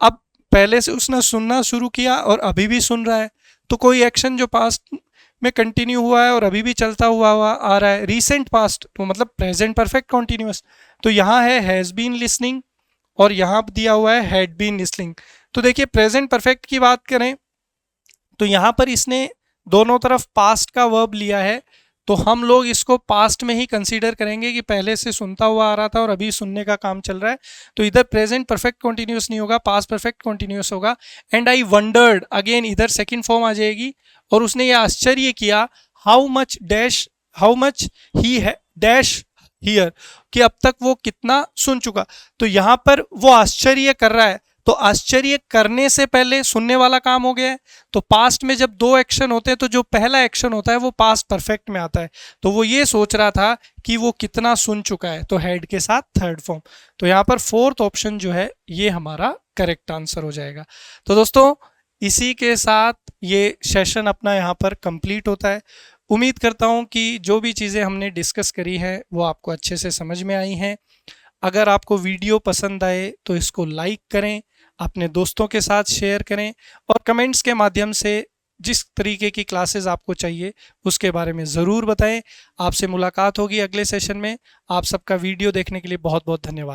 अब पहले से उसने सुनना शुरू किया और अभी भी सुन रहा है, तो कोई एक्शन जो पास्ट में कंटिन्यू हुआ है और अभी भी चलता हुआ आ रहा है, रीसेंट पास्ट, तो मतलब प्रेजेंट परफेक्ट कॉन्टिन्यूअस। तो यहाँ है हैज़ बीन लिसनिंग और यहाँ दिया हुआ है हैड बीन लिसनिंग। तो देखिए प्रेजेंट परफेक्ट की बात करें तो यहाँ पर इसने दोनों तरफ पास्ट का वर्ब लिया है, तो हम लोग इसको पास्ट में ही कंसीडर करेंगे कि पहले से सुनता हुआ आ रहा था और अभी सुनने का काम चल रहा है। तो इधर प्रेजेंट परफेक्ट कॉन्टिन्यूअस नहीं होगा, पास्ट परफेक्ट कॉन्टिन्यूअस होगा। एंड आई वंडर्ड, अगेन इधर सेकंड फॉर्म आ जाएगी और उसने ये आश्चर्य किया how much dash, how much he dash here, कि अब तक वो कितना सुन चुका। तो यहाँ पर वो आश्चर्य कर रहा है, तो आश्चर्य करने से पहले सुनने वाला काम हो गया है। तो पास्ट में जब दो एक्शन होते हैं तो जो पहला एक्शन होता है वो पास्ट परफेक्ट में आता है। तो वो ये सोच रहा था कि वो कितना सुन चुका है, तो हेड के साथ थर्ड फॉर्म। तो यहाँ पर फोर्थ ऑप्शन जो है ये हमारा करेक्ट आंसर हो जाएगा। तो दोस्तों इसी के साथ ये सेशन अपना यहाँ पर कंप्लीट होता है। उम्मीद करता हूँ कि जो भी चीज़ें हमने डिस्कस करी हैं वो आपको अच्छे से समझ में आई हैं। अगर आपको वीडियो पसंद आए तो इसको लाइक करें, अपने दोस्तों के साथ शेयर करें और कमेंट्स के माध्यम से जिस तरीके की क्लासेस आपको चाहिए उसके बारे में ज़रूर बताएं। आपसे मुलाकात होगी अगले सेशन में। आप सबका वीडियो देखने के लिए बहुत बहुत धन्यवाद।